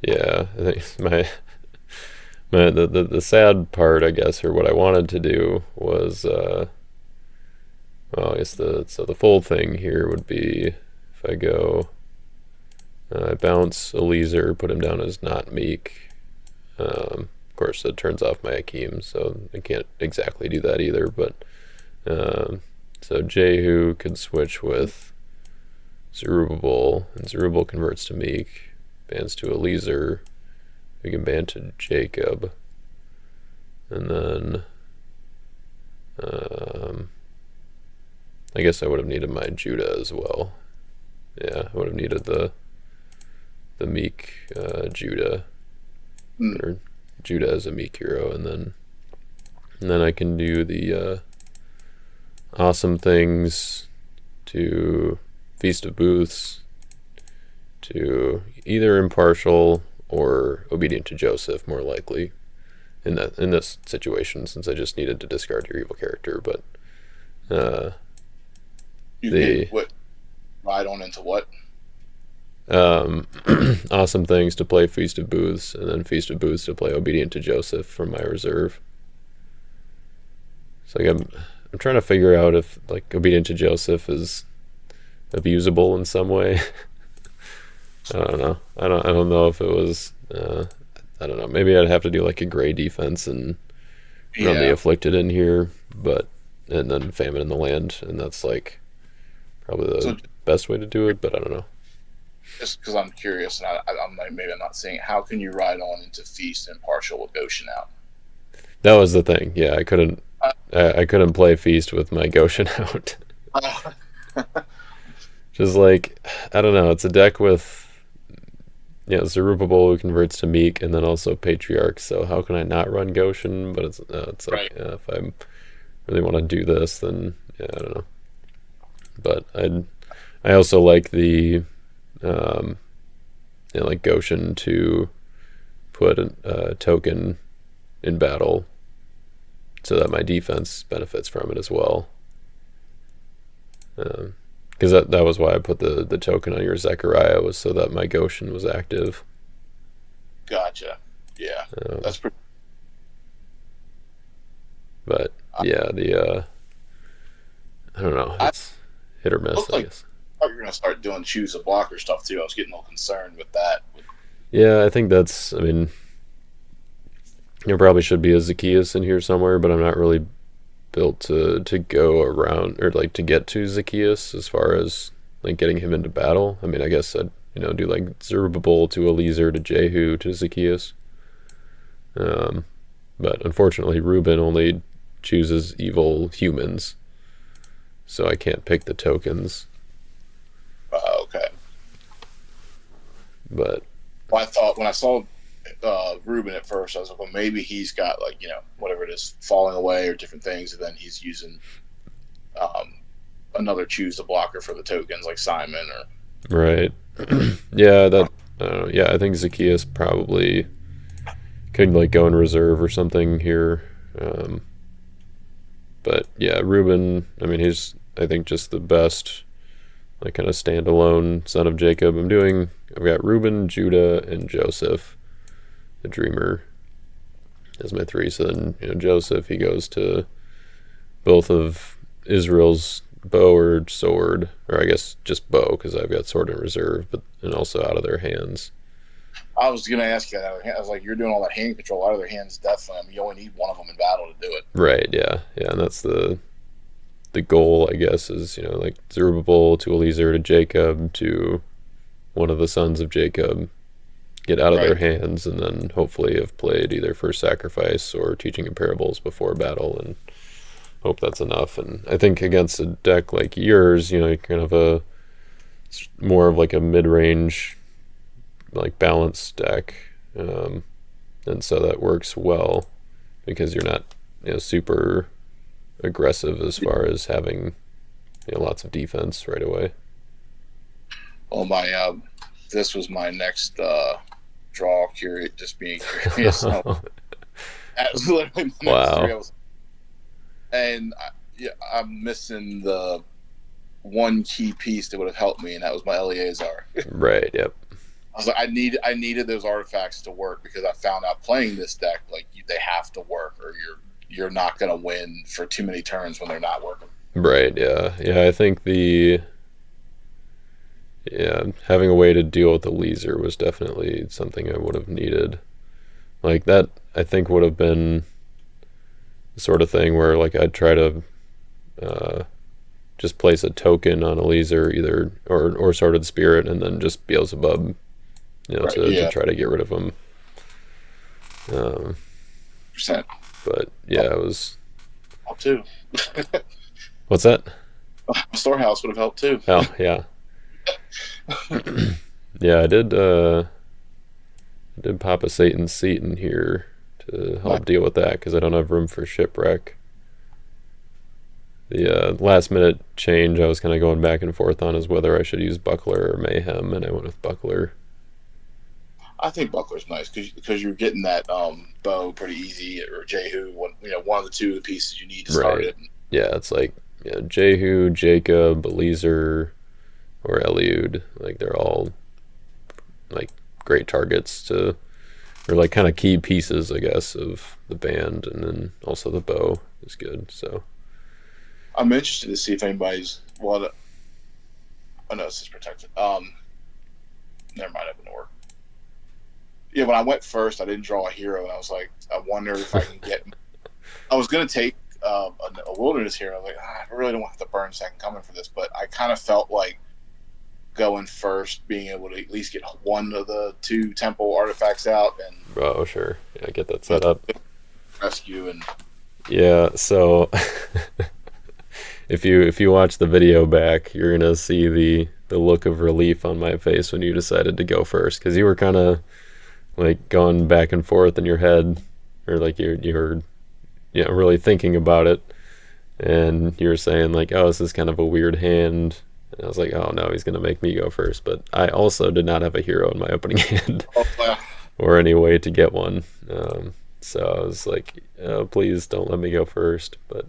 Yeah, I think the sad part, I guess, or what I wanted to do was, well, I guess the full thing here would be if I go, I bounce Eliezer, put him down as not Meek. Of course, it turns off my Akeem, so I can't exactly do that either. But so Jehu could switch with Zerubbabel, and Zerubbabel converts to Meek, bans to Eliezer. We can ban to Jacob, and then I guess I would have needed my Judah as well. Yeah, I would have needed the Meek Judah. Or Judah as a Meek hero, and then I can do the awesome things to Feast of Booths, to either Impartial or Obedient to Joseph, more likely in this situation, since I just needed to discard your evil character. But you can what ride on into what? Awesome things to play Feast of Booths, and then Feast of Booths to play Obedient to Joseph from my reserve. So like I'm trying to figure out if like Obedient to Joseph is abusable in some way. I don't know. I don't know if it was. I don't know. Maybe I'd have to do like a gray defense and run the Yeah. afflicted in here, but and then famine in the land, and that's like probably the So best way to do it. But I don't know. just because I'm curious, and I'm like, maybe I'm not saying it, how can you ride on into feast and partial with Goshen out? That was the thing. Yeah, I couldn't. Uh, I couldn't play feast with my Goshen out. Just like I don't know. It's a deck with Zerubbabel who converts to Meek, and then also Patriarch. So how can I not run Goshen? But it's like right. if I really want to do this, then yeah, I don't know. But I also like the um, like Goshen to put a token in battle so that my defense benefits from it as well. Because that was why I put the token on your Zechariah, was so that my Goshen was active. Gotcha. Yeah. Um, That's pretty. but I, yeah, the I don't know, I it's hit or miss, looked I like guess. you were going to start doing choose a blocker stuff too. I was getting a little concerned with that. Yeah, I think that's. I mean, there probably should be a Zacchaeus in here somewhere, but I'm not really built to go around or like to get to Zacchaeus as far as like getting him into battle. I mean, I guess I'd do like Zerubbabel to Eliezer to Jehu to Zacchaeus. Um, but unfortunately, Reuben only chooses evil humans, so I can't pick the tokens. Okay. But Well, I thought when I saw Ruben at first, I was like, well, maybe he's got like whatever it is, falling away or different things, and then he's using um, another choose the blocker for the tokens like Simon or. right, yeah, that I don't know. Yeah, I think Zacchaeus probably could like go in reserve or something here. Um, but yeah, Reuben. I mean, he's I think just the best like kind of standalone son of Jacob. I've got Reuben, Judah, and Joseph, the dreamer, as my three. So then Joseph, he goes to both of Israel's bow or sword, or I guess just bow because I've got sword in reserve, but and also out of their hands. I was going to ask you that. I was like, you're doing all that hand control out of their hands, definitely. I mean, you only need one of them in battle to do it. Right. Yeah. Yeah. And that's the goal, I guess, is like Zerubbabel to Eliezer to Jacob to one of the sons of Jacob, get out of their Right. hands, and then hopefully have played either for sacrifice or teaching in parables before battle, and hope that's enough. And I think against a deck like yours, you're kind of more of like a mid-range, like balanced deck, and so that works well because you're not super aggressive as far as having lots of defense right away. Well, this was my next draw. Curious, just being curious. So that was literally my next three. Wow. And yeah, I'm missing the one key piece that would have helped me, and that was my Eleazar. Right. Yep. I was like, I needed those artifacts to work because I found out playing this deck, like they have to work, or you're not going to win for too many turns when they're not working. Right. Yeah. Yeah. I think having a way to deal with the leaser was definitely something I would have needed. Like that, I think would have been the sort of thing where like I'd try to uh, just place a token on a leaser, either or Sworded Spirit, and then just Beelzebub, Right? to Yeah. try to get rid of him. Um, Percent. but yeah, it was. Help too. What's that? Storehouse would have helped too. Oh yeah, yeah. I did pop a Satan's seat in here to Nice. help deal with that because I don't have room for shipwreck. The last minute change I was kind of going back and forth on is whether I should use Buckler or Mayhem, and I went with Buckler. I think Buckler's nice because you're getting that bow pretty easy, or Jehu, one of the two of the pieces you need to start Right. it. Yeah, it's like Jehu, Jacob, Eliezer, or Eliud. Like they're all like great targets to, or like kind of key pieces, I guess, of the band, and then also the bow is good. So I'm interested to see if anybody's. Well, I know this is protected. never mind, it wouldn't work. Yeah, when I went first, I didn't draw a hero, and I was like, I wonder if I can get. I was gonna take a wilderness hero. I was like, I really don't want to burn second coming for this, but I kind of felt like going first, being able to at least get one of the 2 temple artifacts out and Oh, sure. Yeah, get that set up. rescue and Yeah, so if you watch the video back, you're gonna see the look of relief on my face when you decided to go first, because you were kind of like going back and forth in your head, or like you were really thinking about it, and you were saying like, oh, this is kind of a weird hand. And I was like, oh no, he's gonna make me go first. But I also did not have a hero in my opening hand or any way to get one. So I was like, oh, please don't let me go first. But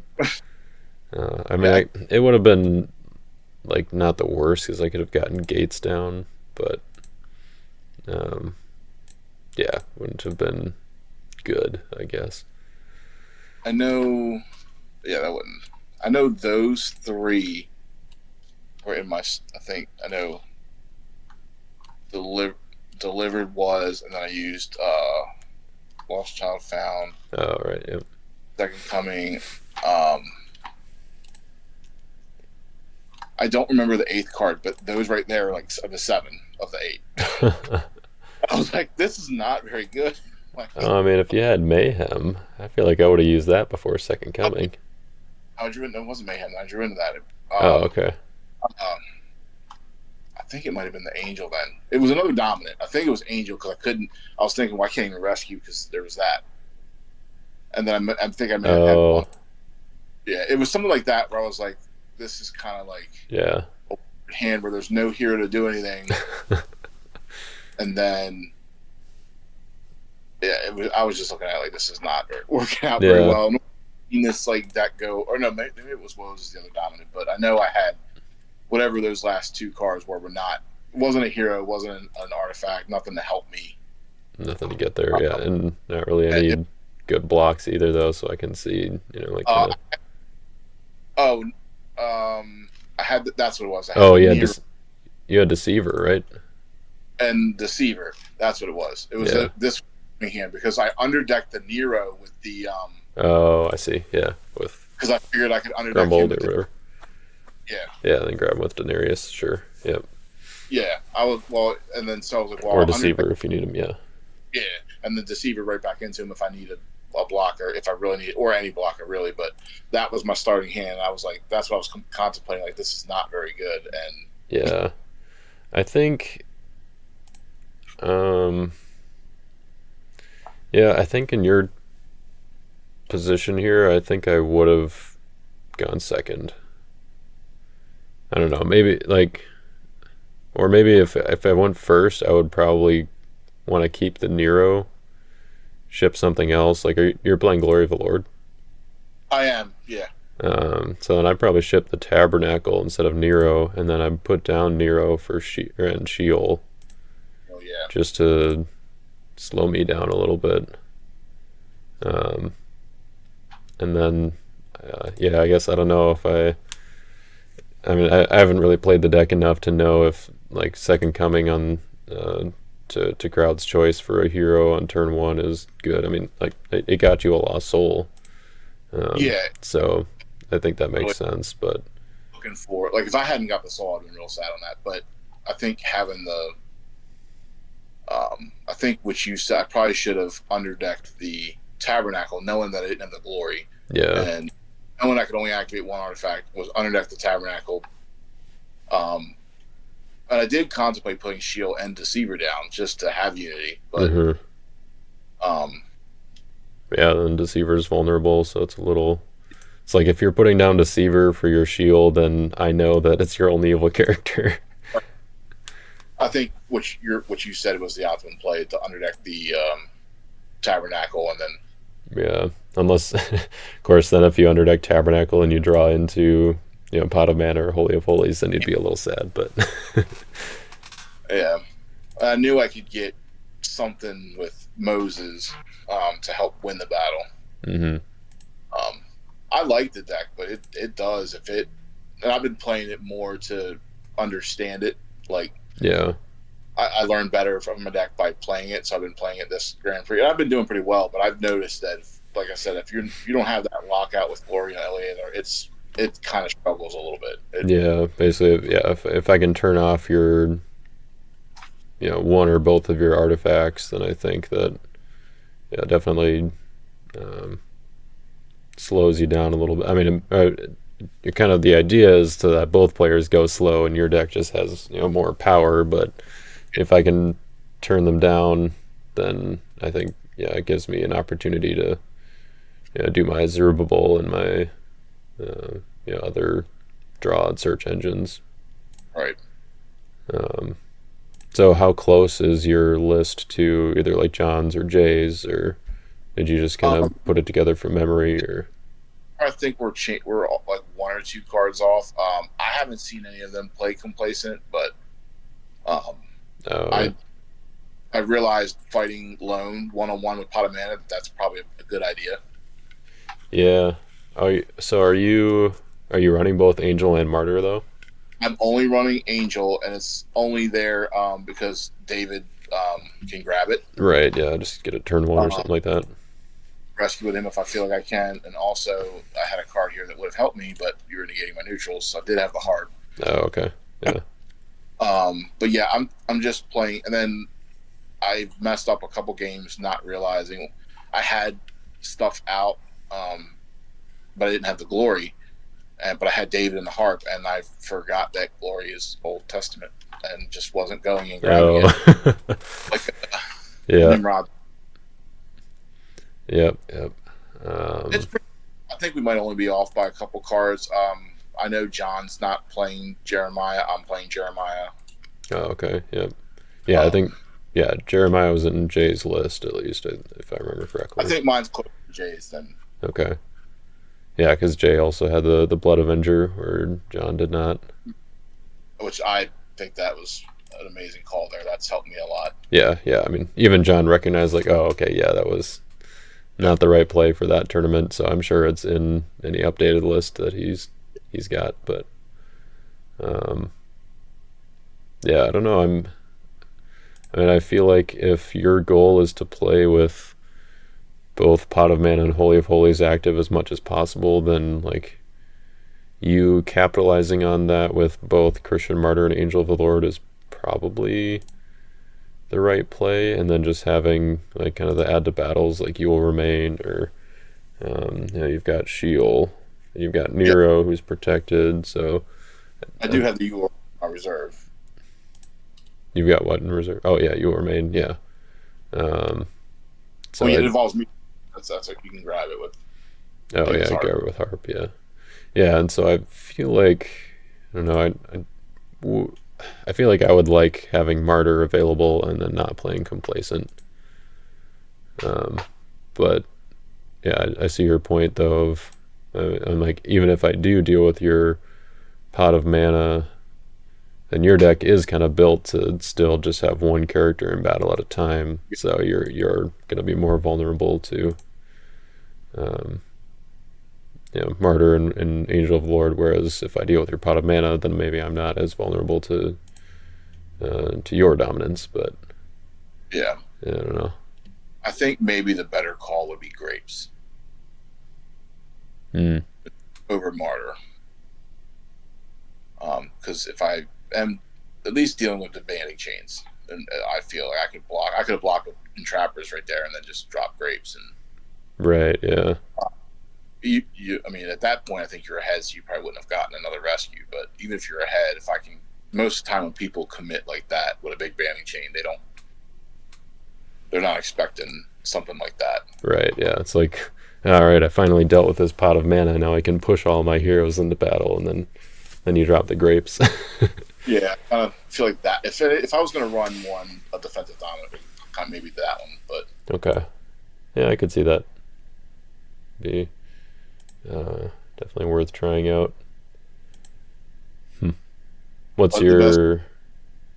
I mean, it would have been like not the worst, because I could have gotten gates down, but yeah, wouldn't have been good, I guess. I know. Yeah, that wouldn't. I know those 3 were in my. I think I know. Delivered was, and then I used Lost Child Found. Oh, right. Yep. Second Coming. I don't remember the 8th card, but those right there are like the 7 of the 8. I was like, this is not very good. Like, I mean, if you had Mayhem, I feel like I would have used that before Second Coming. I drew into, it wasn't Mayhem. I drew into that. Oh, okay. I think it might have been the Angel then. It was another dominant. I think it was Angel, because I was thinking, why can't I even rescue, because there was that. And then I think I may have had one. Yeah, it was something like that where I was like, this is kind of like a hand where there's no hero to do anything. And then I was just looking at it like, this is not working out very well. In this like deck go, or no, maybe it was Woes as the other dominant, but I know I had whatever those last 2 cards were not. It wasn't a hero, wasn't an artifact, nothing to help me. Nothing to get there, yeah, and not really any good blocks either, though. So I can see, like. I had that's what it was. You had Deceiver, right? And Deceiver, that's what it was. It was this hand, because I underdecked the Nero with the. Oh, I see. Yeah, because I figured I could underdeck Grumbled or whatever. Yeah, then grab him with Daenerys, sure. Yep. Yeah, I was and then so I was like, or Deceiver if you need him. Yeah, and the Deceiver right back into him if I needed a blocker, if I really need, or any blocker really. But that was my starting hand. I was like, that's what I was contemplating. Like, this is not very good. And yeah, I think. I think in your position here, I think I would have gone second. I don't know, maybe or maybe if I went first, I would probably want to keep the Nero, ship something else. Like, you're playing Glory of the Lord? I am, yeah. So then I'd probably ship the Tabernacle instead of Nero, and then I'd put down Nero for and Sheol. Oh yeah. Just to slow me down a little bit. And then, I guess I don't know if I mean, I haven't really played the deck enough to know if like Second Coming on to Crowd's Choice for a hero on turn 1 is good. I mean, like it got you a Lost Soul. So I think that makes sense. But looking for, like, if I hadn't got the Soul, I'd been real sad on that. But I think having the I think what you said, I probably should have underdecked the Tabernacle, knowing that I didn't have the Glory. Yeah. And knowing I could only activate 1 artifact, was underdecked the Tabernacle. And I did contemplate putting Shield and Deceiver down just to have Unity, but then Deceiver's vulnerable, so it's like if you're putting down Deceiver for your Shield, then I know that it's your only evil character. I think what you said was the optimum play, to underdeck the Tabernacle, and then unless of course then if you underdeck Tabernacle and you draw into Pot of Mana or Holy of Holies, then you'd be a little sad, but yeah, I knew I could get something with Moses to help win the battle. I like the deck, but it does, and I've been playing it more to understand it, like I learned better from my deck by playing it. So I've been playing it this Grand Prix, and I've been doing pretty well. But I've noticed that, like I said, if you don't have that lockout with Glory and Eleator, it kind of struggles a little bit. Yeah, basically, yeah. If I can turn off your, one or both of your artifacts, then I think that, yeah, definitely um, slows you down a little bit. I mean, you're kind of the idea is to that both players go slow and your deck just has more power. But if I can turn them down, then I think it gives me an opportunity to do my Zerubbabel and my other draw and search engines. Right. Um, so how close is your list to either like John's or Jay's, or did you just kind of put it together from memory? Or I think we're like one or two cards off. I haven't seen any of them play Complacent, but um, yeah. I realized fighting lone 1-on-1 with Pot of Mana, that's probably a good idea. Yeah. Are you running both Angel and Martyr though? I'm only running Angel, and it's only there because David can grab it. Right. Yeah. Just get a turn one or something like that. Rescue with him if I feel like I can, and also I had a card here that would have helped me, but you were negating my neutrals, so I did have the heart. Oh, okay. Yeah. But yeah, I'm just playing, and then I messed up a couple games not realizing I had stuff out, but I didn't have the glory, but I had David in the harp, and I forgot that glory is Old Testament, and just wasn't going and grabbing it like yeah. Nimrod. Yep. It's pretty, I think we might only be off by a couple cards. I know John's not playing Jeremiah. I'm playing Jeremiah. Oh, okay. Yep. Yeah, I think Jeremiah was in Jay's list at least, if I remember correctly. I think mine's closer to Jay's then. Okay. Yeah, because Jay also had the Blood Avenger, where John did not. Which I think that was an amazing call there. That's helped me a lot. Yeah. I mean, even John recognized, like, oh, okay, yeah, that was not the right play for that tournament. So I'm sure it's in any updated list that he's got. But yeah, I don't know. I mean, I feel like if your goal is to play with both Pot of Mana and Holy of Holies active as much as possible, then like you capitalizing on that with both Christian Martyr and Angel of the Lord is probably the right play, and then just having like kind of the add to battles like You Will Remain, or you've got Sheol, you've got Nero who's protected. So I do have the U reserve. You've got what in reserve? Oh yeah, You Will Remain. Yeah. So it involves me. That's like you can grab it with. Oh yeah, grab it with harp. Yeah, and so I feel like I don't know. I feel like I would like having Martyr available and then not playing Complacent. But yeah, I see your point though. Of I'm like, even if I do deal with your Pot of Mana, then your deck is kind of built to still just have one character in battle at a time. So you're going to be more vulnerable to Martyr and Angel of the Lord. Whereas if I deal with your Pot of Mana, then maybe I'm not as vulnerable to your dominance. But yeah, I don't know. I think maybe the better call would be Grapes over Martyr. Because if I am at least dealing with the banding chains, and I feel like I could have blocked with Entrappers right there, and then just drop Grapes and. Right. Yeah. I mean, at that point, I think you're ahead, so you probably wouldn't have gotten another rescue. But even if you're ahead, if I can, most of the time when people commit like that with a big banding chain, they're not expecting something like that. Right. Yeah. It's like, all right, I finally dealt with this Pot of Mana. Now I can push all my heroes into battle, and then you drop the Grapes. Yeah, I kind of feel like that. If I was going to run a defensive dominant, kind of maybe that one. But okay, yeah, I could see that. Be definitely worth trying out. What's your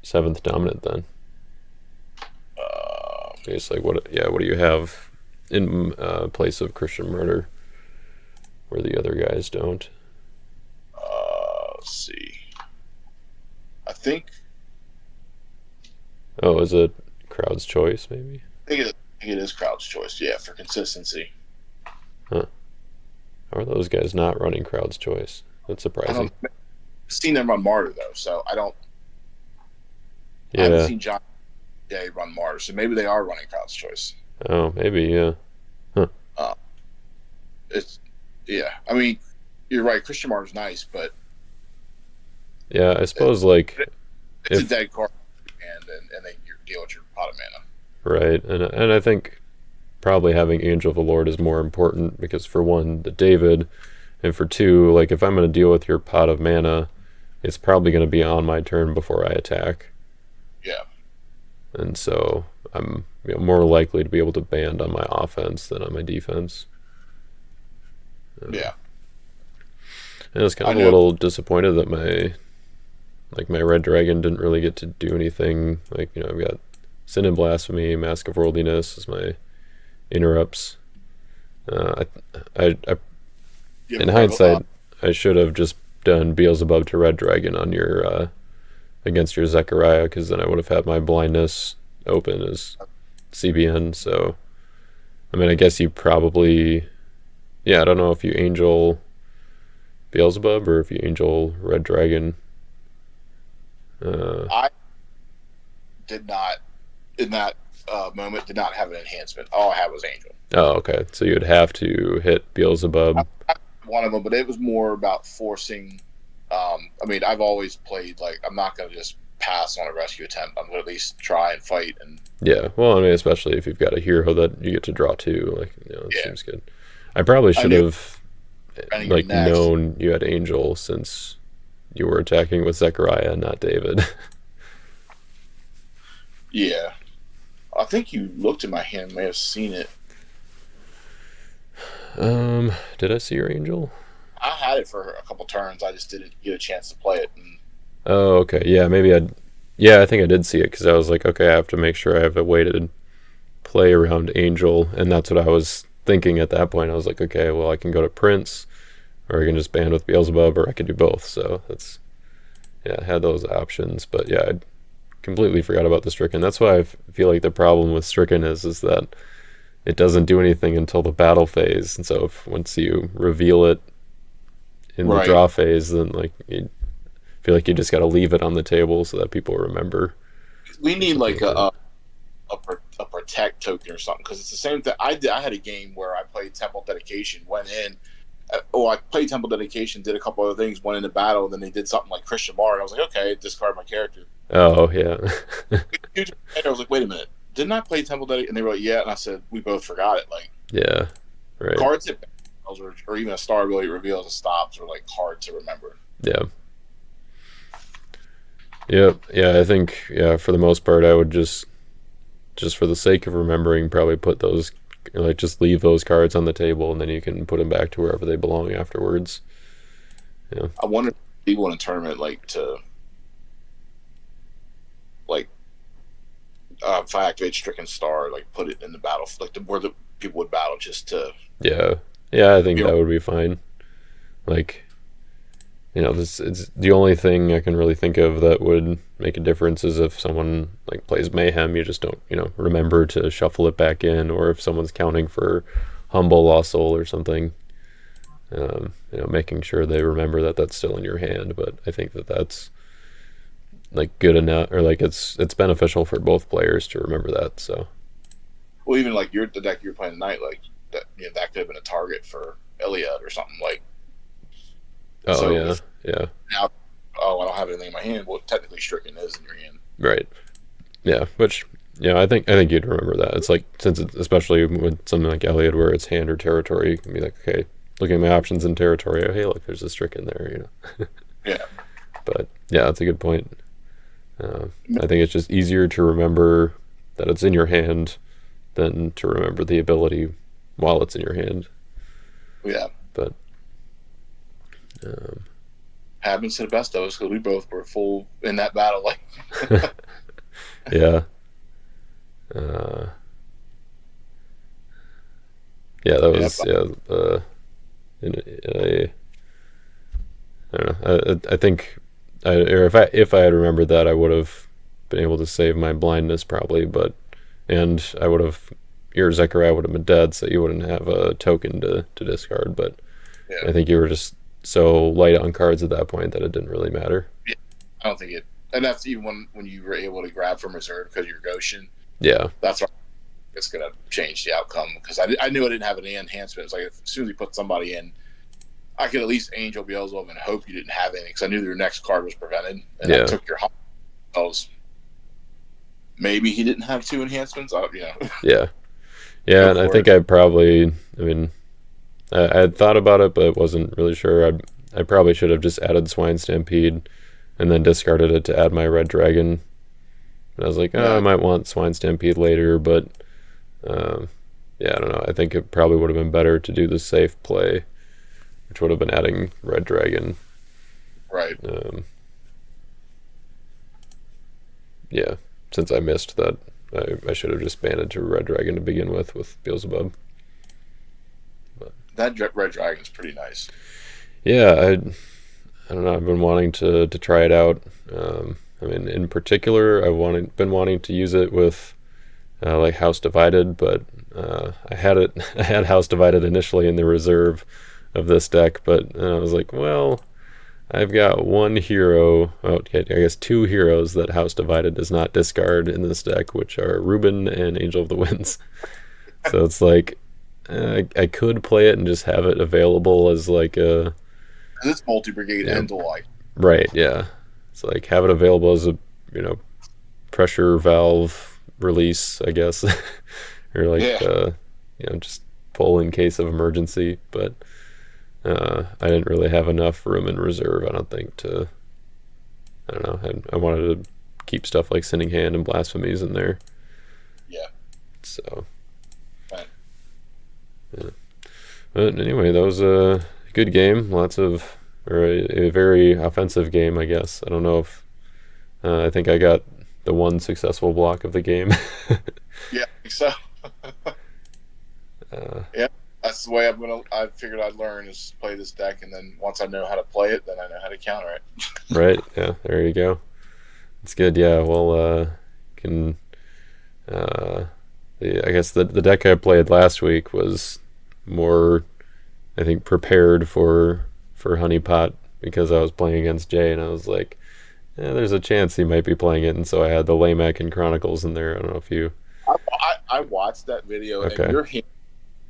seventh dominant then? It's like what do you have in place of Christian Martyr, where the other guys don't? Let's see. I think Oh, is it crowd's choice maybe? I think it is crowd's choice. Yeah, for consistency. Huh? How are those guys not running crowd's choice? That's I surprising. don't I've seen them run Martyr though, so I haven't Yeah. seen John Day run Martyr, so maybe they are running crowd's choice. Oh, maybe. Yeah. Huh. Uh, it's yeah. I mean, you're right. Christian Martyr's nice, but Yeah. I it, suppose like it's a if dead card, and then you deal with your pot of mana. right, and I think probably having Angel of the Lord is more important because for one, the David, and for two, like if I'm going to deal with your pot of mana, it's probably going to be on my turn before I attack, Yeah, and so I'm more likely to be able to band on my offense than on my defense. yeah. And I was kind I of a know. little disappointed that my red dragon didn't really get to do anything. Like I've got Sin and Blasphemy, Mask of Worldliness as my interrupts. I You in have a hindsight, I should have just done Beelzebub to Red Dragon on your against your Zechariah, because then I would have had my blindness open as CBN. So I mean, I guess you probably, yeah. I don't know if you Angel Beelzebub or if you Angel Red Dragon. Uh, I did not in that moment did not have an enhancement. All I had was Angel. oh, okay. So you would have to hit I, Beelzebub. I one of them, but it was more about forcing. I mean, I've always played like I'm not going to just pass on a rescue attempt. I'm going to at least try and fight. And Yeah. Well, I mean, especially if you've got a hero that you get to draw too. Like, it yeah, seems good. I probably I should knew have running your like next. known you had Angel since you were attacking with Zechariah, not David. Yeah, I think you looked at my hand, may have seen it. Did I see your Angel? I had it for a couple turns. I just didn't get a chance to play it. And Oh, okay. Yeah, maybe I. Yeah, I think I did see it because I was like, okay, I have to make sure I have a way to play around Angel, and that's what I was thinking at that point. I was like, okay, well, I can go to Prince, or I can just band with Beelzebub, or I could do both. So that's yeah, I had those options, but yeah, I completely forgot about the Stricken. That's why I feel like the problem with Stricken is that it doesn't do anything until the battle phase, and so if once you reveal it in the right, draw phase, then like you feel like you just got to leave it on the table so that people remember we or need something like like that. a protect token or something because it's the same thing. I had a game where I played Temple Dedication, went in. I played Temple Dedication, did a couple other things, went into battle, and then they did something like Christian Mar, and I was like, okay, discard my character. Oh yeah, I was like, wait a minute, didn't I play Temple Dedication? And they were like, yeah, and I said, we both forgot it. Like yeah, right, cards that or even a star ability reveals and stops are like hard to remember. yeah, yep, yeah. I think yeah, for the most part, I would just for the sake of remembering, probably put those like just leave those cards on the table, and then you can put them back to wherever they belong afterwards. Yeah, I wonder if people in a tournament like to like if I activate Stricken Star, like put it in the battle, like where the people would battle, just to yeah, yeah. I think be. that would be fine. Like this it's the only thing I can really think of that would make a difference is if someone like plays mayhem, you just don't remember to shuffle it back in, or if someone's counting for humble lost soul or something, making sure they remember that that's still in your hand. But I think that that's like good enough, or like it's beneficial for both players to remember that. So Well, even like the deck you're playing tonight, like that, that could have been a target for Iliad or something. Like oh so, yeah, if yeah, now, oh, I don't have anything in my hand. Well, technically, Stricken is in your hand. right, yeah, which I think you'd remember that. It's like, since it's especially with something like Elliot where it's hand or territory, you can be like, okay, looking at my options in territory, oh hey, look, there's a Stricken there. Yeah, But yeah, that's a good point. I think it's just easier to remember that it's in your hand than to remember the ability while it's in your hand. yeah. But um, Happens to the best of us because we both were full in that battle. Like, yeah, uh, yeah, that yeah, was yeah. In I don't know. I think or if I had remembered that, I would have been able to save my blindness probably, and I would have your Zechariah would have been dead, so you wouldn't have a token to discard. But Yeah. I think you were just so light on cards at that point that it didn't really matter. Yeah. I don't think it, and that's even when you were able to grab from reserve because you're Goshen. Yeah. That's why it's going to change the outcome, because I knew I didn't have any enhancement. It's like as soon as you put somebody in, I could at least Angel Beelzebub and hope you didn't have any, because I knew your next card was prevented, and I took your hospitals. Maybe he didn't have 2 enhancements. Yeah. Yeah, and I think I probably, I mean, I had thought about it, but wasn't really sure. I probably should have just added Swine Stampede and then discarded it to add my Red Dragon. And I was like, I might want Swine Stampede later, but yeah, I don't know. I think it probably would have been better to do the safe play, which would have been adding Red Dragon. Right. Yeah, since I missed that, I should have just banded to Red Dragon to begin with Beelzebub. But that Red Dragon's pretty nice. Yeah, I don't know. I've been wanting to try it out. I mean, in particular, been wanting to use it with like House Divided, but I had House Divided initially in the reserve of this deck, but I was like, well, I've got one hero, okay, I guess 2 heroes that House Divided does not discard in this deck, which are Ruben and Angel of the Winds. So it's like, I could play it and just have it available as like a... It's multi-brigade and Delight. Right, yeah. It's like, have it available as a, pressure valve release, I guess. Or like, just pull in case of emergency, but... I didn't really have enough room in reserve, I don't think, to... I don't know. I wanted to keep stuff like Sinning Hand and Blasphemies in there. Yeah. So... Right. Yeah. But anyway, that was a good game. A very offensive game, I guess. I don't know if... I think I got the one successful block of the game. Yeah, I think so. Yeah. That's the way I figured I'd learn, is play this deck, and then once I know how to play it, then I know how to counter it. Right, yeah, there you go. It's good, yeah. Well, I guess the deck I played last week was more, I think, prepared for Honeypot, because I was playing against Jay, and I was like, there's a chance he might be playing it, and so I had the Laymac and Chronicles in there. I don't know if you... I watched that video, okay. And your hand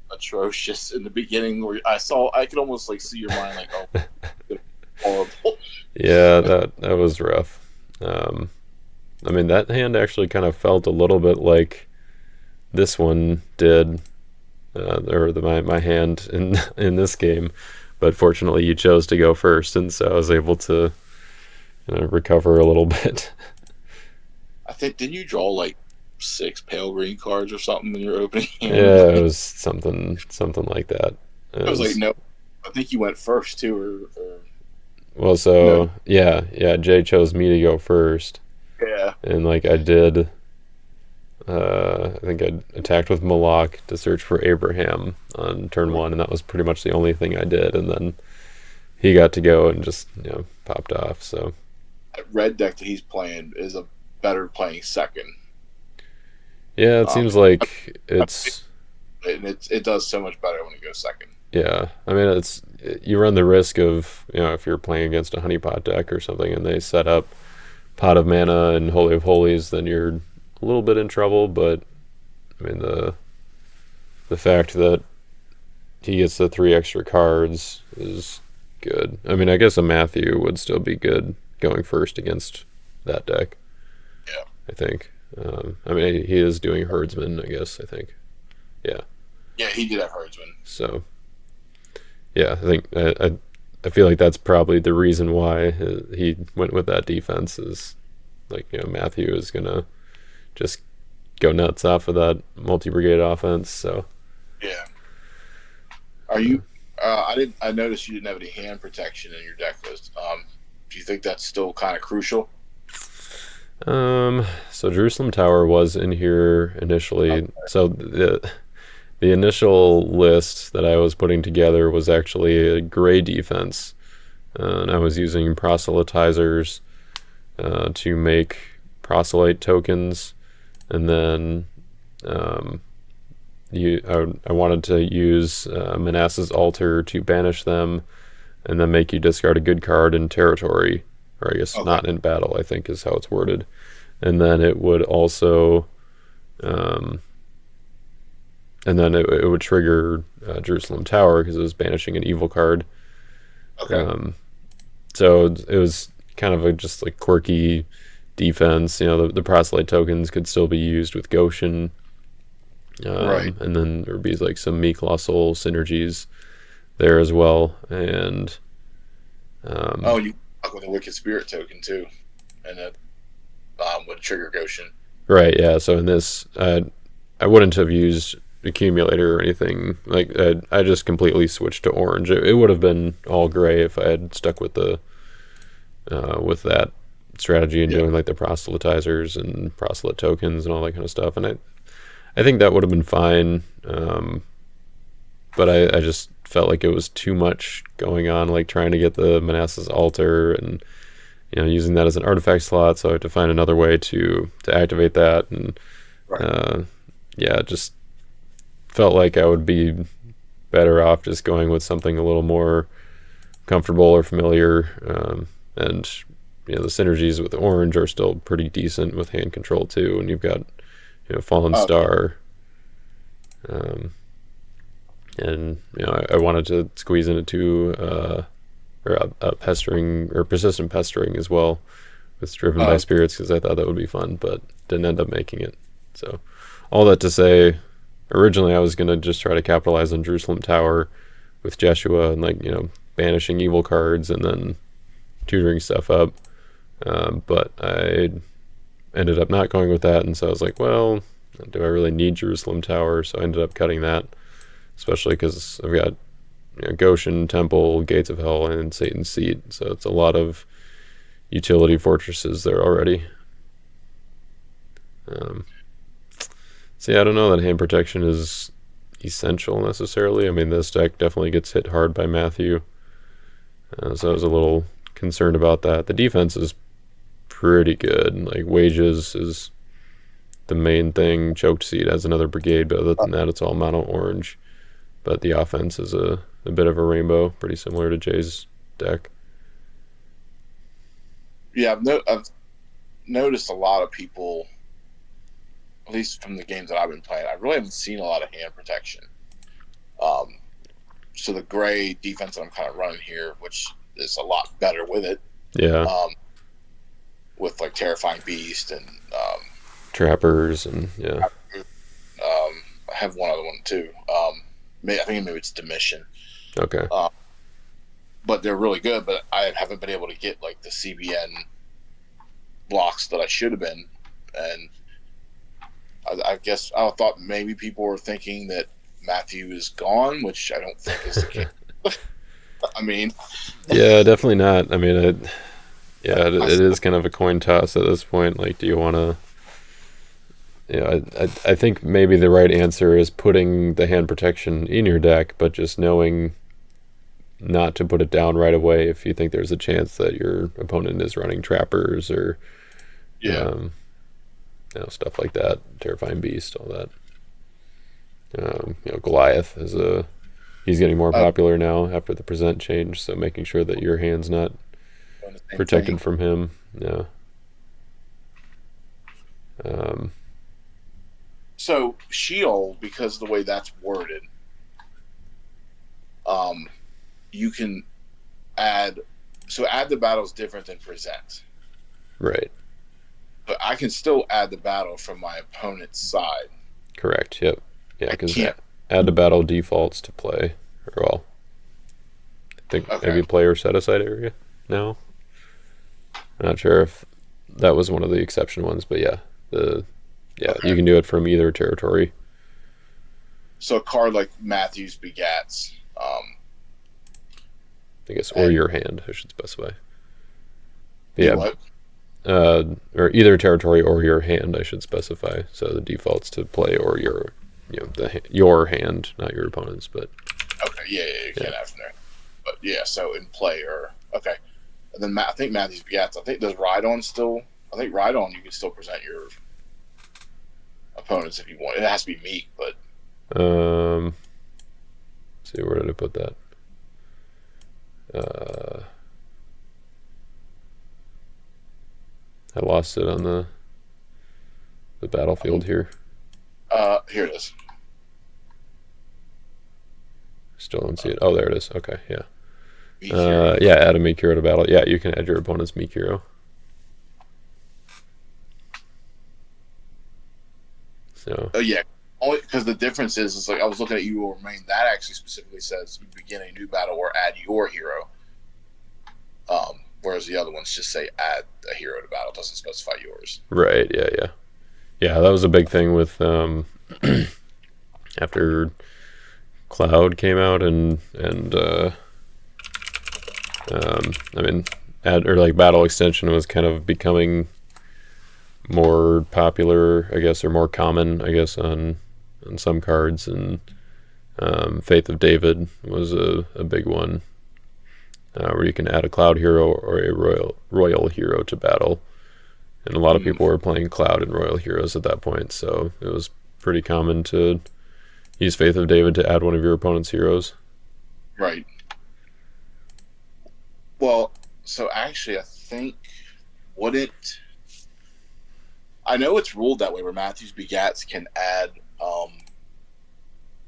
atrocious in the beginning, where I could almost like see your mind like, oh, horrible. Yeah, that was rough. I mean, that hand actually kind of felt a little bit like this one did, or my hand in this game, but fortunately you chose to go first, and so I was able to recover a little bit. I think, didn't you draw like 6 pale green cards or something in your opening hand? Yeah, it was something like that. I was like, no, I think you went first too, or well, so no. yeah, Jay chose me to go first. Yeah, and like I did, I think I attacked with Malak to search for Abraham on turn 1, and that was pretty much the only thing I did. And then he got to go and just popped off. So that red deck that he's playing is a better playing second. Yeah, it seems like it does so much better when it goes second. Yeah, I mean, you run the risk of, if you're playing against a Honeypot deck or something and they set up Pot of Mana and Holy of Holies, then you're a little bit in trouble. But I mean, the fact that he gets the 3 extra cards is good. I mean, I guess a Matthew would still be good going first against that deck. Yeah, I think. I mean, he is doing Herdsman, I guess, I think. Yeah. Yeah, he did have Herdsman. So, yeah, I think I feel like that's probably the reason why he went with that defense, is like, Matthew is going to just go nuts off of that multi-brigade offense, so. Yeah. Are you... I noticed you didn't have any hand protection in your deck list. Do you think that's still kind of crucial? So Jerusalem Tower was in here initially. Okay. So the initial list that I was putting together was actually a gray defense, and I was using proselytizers to make proselyte tokens, and then I wanted to use Manasseh's Altar to banish them, and then make you discard a good card in territory, or I guess not in battle, I think is how it's worded. And then it would also, and then it would trigger Jerusalem Tower because it was banishing an evil card. Okay. So it was kind of a just like quirky defense. The proselyte tokens could still be used with Goshen. Right. And then there would be like some Colossal synergies there as well. And you talk with a Wicked Spirit token too, and it would trigger Goshen. Right, yeah. So in this, I wouldn't have used Accumulator or anything. Like I just completely switched to orange. It would have been all gray if I had stuck with the with that strategy and doing like the proselytizers and proselyte tokens and all that kind of stuff. And I think that would have been fine. But I just felt like it was too much going on, like trying to get the Manasseh's Altar and using that as an artifact slot. So I had to find another way to activate that. And it just felt like I would be better off just going with something a little more comfortable or familiar. And the synergies with orange are still pretty decent with hand control too. And you've got Fallen Star. And I wanted to squeeze into a pestering or persistent pestering as well with Driven by Spirits, because I thought that would be fun, but didn't end up making it. So all that to say, originally I was going to just try to capitalize on Jerusalem Tower with Jeshua and banishing evil cards and then tutoring stuff up, but I ended up not going with that, and so I was like, well, do I really need Jerusalem Tower? So I ended up cutting that, especially because I've got Goshen, Temple, Gates of Hell, and Satan's Seat. So it's a lot of utility fortresses there already. So yeah, I don't know that hand protection is essential necessarily. I mean, this deck definitely gets hit hard by Matthew. So I was a little concerned about that. The defense is pretty good. Like Wages is the main thing. Choked Seat has another brigade, but other than that, it's all mono orange. But the offense is a bit of a rainbow, pretty similar to Jay's deck. Yeah, I've noticed a lot of people, at least from the games that I've been playing, I really haven't seen a lot of hand protection. So the gray defense that I'm kind of running here, which is a lot better with it. Yeah. With like Terrifying Beast and Trappers and I have one other one too. I think maybe it's Demission. Okay. But they're really good, but I haven't been able to get like the CBN blocks that I should have been. And I guess I thought maybe people were thinking that Matthew is gone, which I don't think is the case. I mean, yeah, definitely not. I mean, it is kind of a coin toss at this point. Like, do you want to? I think maybe the right answer is putting the hand protection in your deck, but just knowing not to put it down right away if you think there's a chance that your opponent is running Trappers or stuff like that. Terrifying Beast, all that. Goliath he's getting more popular now after the present change, so making sure that your hand's not protected from him. Yeah. So Sheol, because of the way that's worded, you can add the battle is different than present. Right. But I can still add the battle from my opponent's side. Correct. Yep. Yeah, because add to battle defaults to play. Or I think maybe player set aside area now. I'm not sure if that was one of the exception ones, but you can do it from either territory. So a card like Matthew's Begats, I guess, or your hand, I should specify. What? Or either territory or your hand, I should specify. So the defaults to play or your hand, not your opponent's, but you can't have from there. But so in play or and then I think Matthew's Begats. I think does Ride On still I think Ride On you can still present your opponents if you want. It has to be Meek, but let's see, where did I put that? I lost it on the battlefield here. Here it is. Still don't see it. Oh, there it is. Okay, yeah. Meek Hero. Yeah, add a Meek Hero to battle. Yeah, you can add your opponent's Meek Hero. So. Oh yeah, only because the difference is like I was looking at you will remain. That actually specifically says you begin a new battle or add your hero. Whereas the other ones just say add a hero to battle, doesn't specify yours. Right. Yeah. Yeah. Yeah. That was a big thing with after Cloud came out and I mean, Battle Extension was kind of becoming more popular, I guess, or more common, I guess, on some cards, and Faith of David was a big one, where you can add a Cloud hero or a Royal hero to battle, and a lot of people were playing Cloud and Royal heroes at that point, so it was pretty common to use Faith of David to add one of your opponent's heroes. Right. Well, so actually, I think I know it's ruled that way where Matthews Begats can add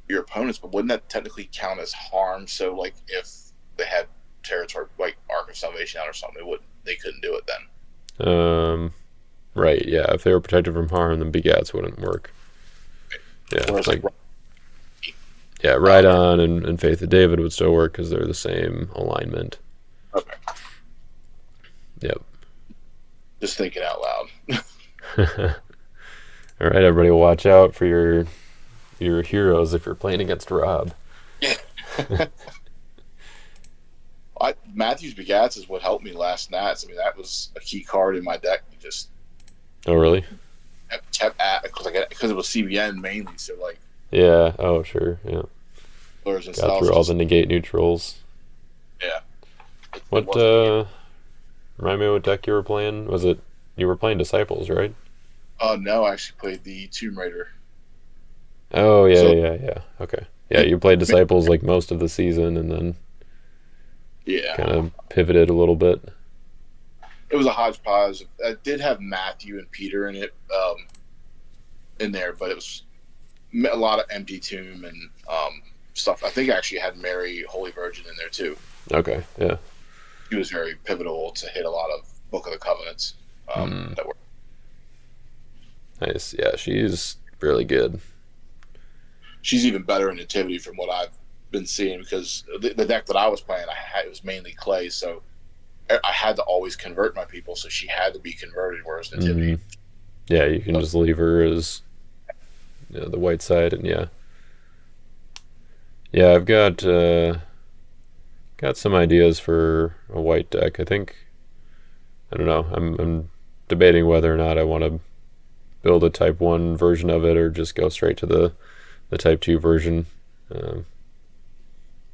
your opponents, but wouldn't that technically count as harm? So, like, if they had territory like Ark of Salvation out or something, they couldn't do it then. Right. Yeah. If they were protected from harm, then Begats wouldn't work. Yeah. Whereas, yeah, Ride On and Faith of David would still work because they're the same alignment. Okay. Yep. Just thinking out loud. All right, everybody, watch out for your heroes if you're playing against Rob. Matthews Begats is what helped me last Nats. I mean, that was a key card in my deck. Just oh, really? Kept at because it was CBN mainly. So like, yeah. Oh, sure. Yeah. Got through all the negate neutrals. Yeah. What? Remind me what deck you were playing. Was it you were playing Disciples, right? No, I actually played the Tomb Raider. Oh yeah, yeah. Okay. Yeah, you played Disciples like most of the season, and then kind of pivoted a little bit. It was a hodgepodge. I did have Matthew and Peter in it, in there, but it was a lot of empty tomb and stuff. I think I actually had Mary Holy Virgin in there too. Okay, yeah. She was very pivotal to hit a lot of Book of the Covenants that were nice. Yeah, she's really good. She's even better in Nativity from what I've been seeing, because the deck that I was playing, it was mainly clay, so I had to always convert my people, so she had to be converted, whereas Nativity... Yeah, you can just leave her as the white side, and yeah, I've got some ideas for a white deck. I think, I don't know, I'm debating whether or not I want to build a Type 1 version of it or just go straight to the Type 2 version,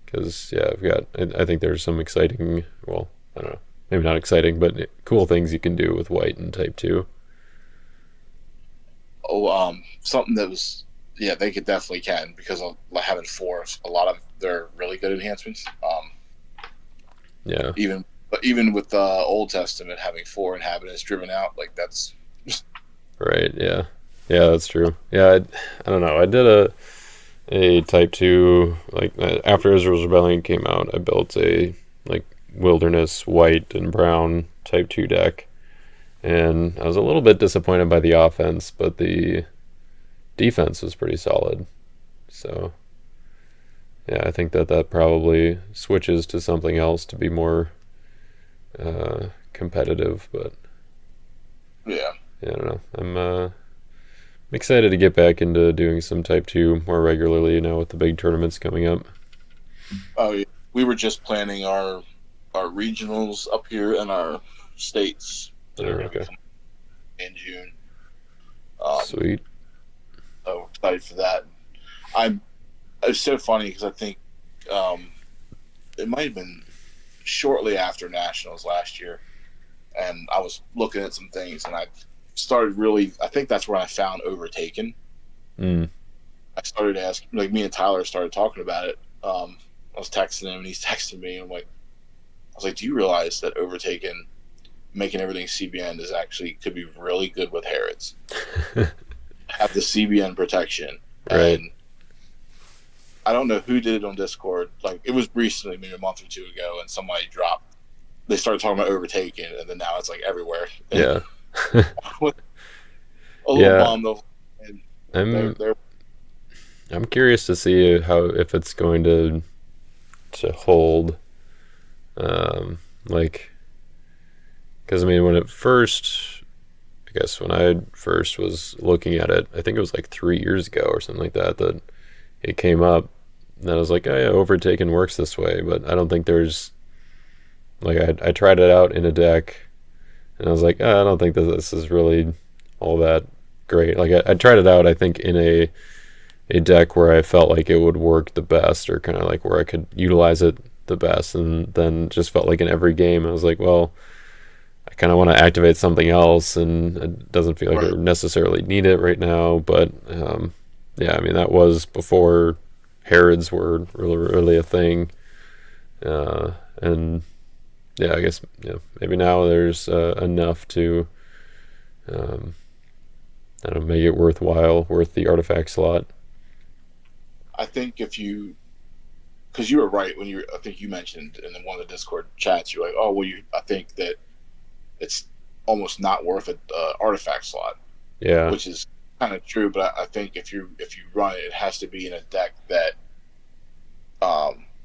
because I think there's some exciting, well, I don't know, maybe not exciting, but cool things you can do with white and Type 2. Something that was, they could definitely can, because of having 4, a lot of their really good enhancements. Even with the Old Testament having 4 inhabitants driven out, like that's right. Yeah, that's true. Yeah, I don't know. I did a Type 2, like after Israel's Rebellion came out, I built a like Wilderness white and brown Type 2 deck, and I was a little bit disappointed by the offense, but the defense was pretty solid. So yeah, I think that probably switches to something else to be more competitive, but yeah, I don't know. I'm excited to get back into doing some Type 2 more regularly now with the big tournaments coming up. Oh yeah, we were just planning our regionals up here in our states that are going to be coming in June. Sweet. So excited for that. It's so funny because I think it might have been shortly after Nationals last year. and I was looking at some things, and I started really. I think that's where I found Overtaken. Mm. I started asking, like me and Tyler started talking about it. I was texting him, and he's texting me, and I was like, "Do you realize that Overtaken, making everything CBN, is actually could be really good with Harrods? Have the CBN protection." Right. And I don't know who did it on Discord. Like it was recently, maybe a month or two ago, and somebody dropped. They started talking about Overtaken, and then now it's like everywhere. Yeah. A little Yeah. bummed though, and I'm they're I'm curious to see how if it's going to hold. Like, because I mean, when it first, I guess when I first was looking at it, I think it was like 3 years ago or something like that that it came up. And I was like, oh yeah, Overtaken works this way, but I don't think there's like I tried it out in a deck, and I was like, oh, I don't think that this is really all that great. Like I tried it out, I think in a deck where I felt like it would work the best, or kind of like where I could utilize it the best, and then just felt like in every game I was like, well, I kind of want to activate something else, and it doesn't feel like I right. necessarily need it right now. But yeah, I mean that was before Herods were really a thing, and yeah, I guess maybe now there's enough to I don't know, make it worthwhile, worth the artifact slot. I think if you, because you were right when I think you mentioned in one of the Discord chats, you're like, oh well, I think that it's almost not worth an artifact slot, Yeah, which is kind of true. But I think if you run it, it has to be in a deck that,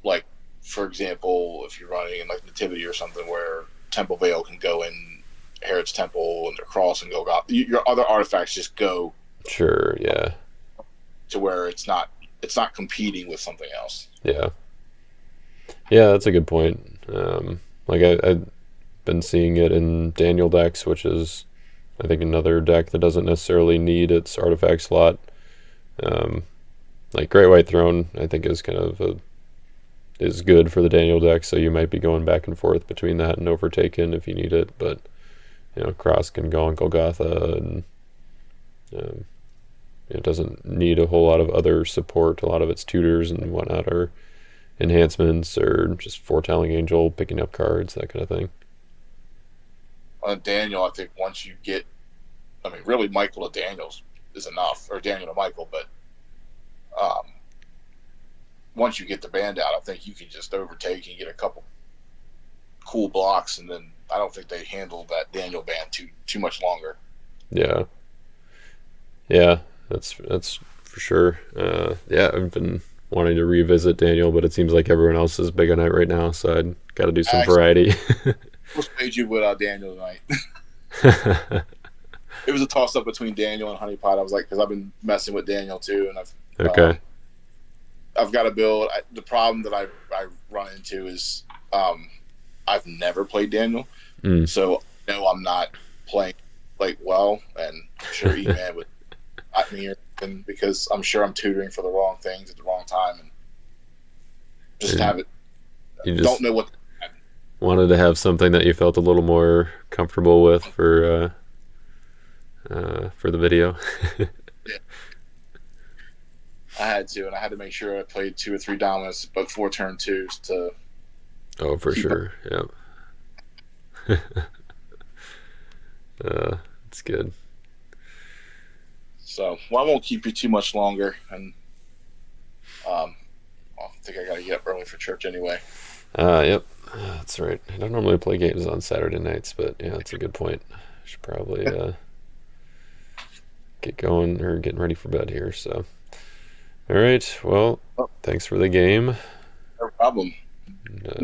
like for example, if you're running in like Nativity or something where Temple Veil can go in Herod's Temple and their cross and go out, your other artifacts just go sure, yeah, to where it's not competing with something else. yeah, yeah. That's a good point. Like I've been seeing it in Daniel decks, which is I think another deck that doesn't necessarily need its artifact slot. Um, like Great White Throne, I think is kind of is good for the Daniel deck. So you might be going back and forth between that and Overtaken if you need it. But Cross can go on Golgotha, and um, it doesn't need a whole lot of other support. A lot of its tutors and whatnot are enhancements or just foretelling angel, picking up cards, that kind of thing. On Daniel, I think once you get, I mean, really Michael to Daniels is enough, or Daniel to Michael, but um, once you get the band out, I think you can just overtake and get a couple cool blocks, and then I don't think they handle that Daniel band too much longer. Yeah, yeah, that's for sure. Yeah, I've been wanting to revisit Daniel, but it seems like everyone else is big on it right now, so I'd got to do I some actually variety. almost played you without Daniel tonight. It was a toss up between Daniel and Honeypot. I was like, because I've been messing with Daniel too, and Okay. I've got to build. The problem that I run into is I've never played Daniel, Mm. so I know I'm not playing like well, and I'm sure E-Man would at me, and because I'm sure I'm tutoring for the wrong things at the wrong time, and just And have it. you Don't just know what. wanted to have something that you felt a little more comfortable with for the video. Yeah, I had to, and I had to make sure I played 2 or 3 dominants before turn 2s to Oh, for keep up. sure. Yeah. It's good. So, well, I won't keep you too much longer, and um, I think I got to get up early for church anyway. Yep. That's right. I don't normally play games on Saturday nights, but yeah, that's a good point. I should probably get going or getting ready for bed here. So, all right. Well, Oh, thanks for the game. no problem.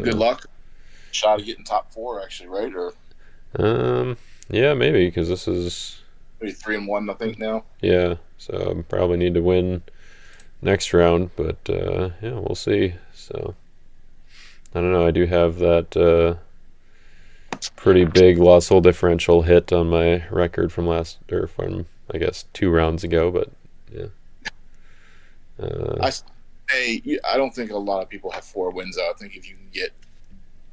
Good And, luck. Shot of getting top 4, actually, right? Or yeah, maybe because this is maybe 3-1, I think now. yeah. So I probably need to win next round, but yeah, we'll see. So I don't know. I do have that pretty big loss hole differential hit on my record from from I guess 2 rounds ago, but yeah. Uh, I don't think a lot of people have 4 wins out. I think if you can get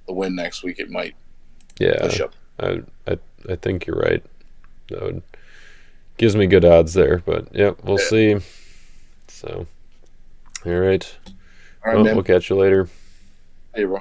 the win next week, it might push yeah, up. I think you're right. That would gives me good odds there, but yeah, we'll see. So, all right. All right, Well, man. we'll catch you later. Hey, bro.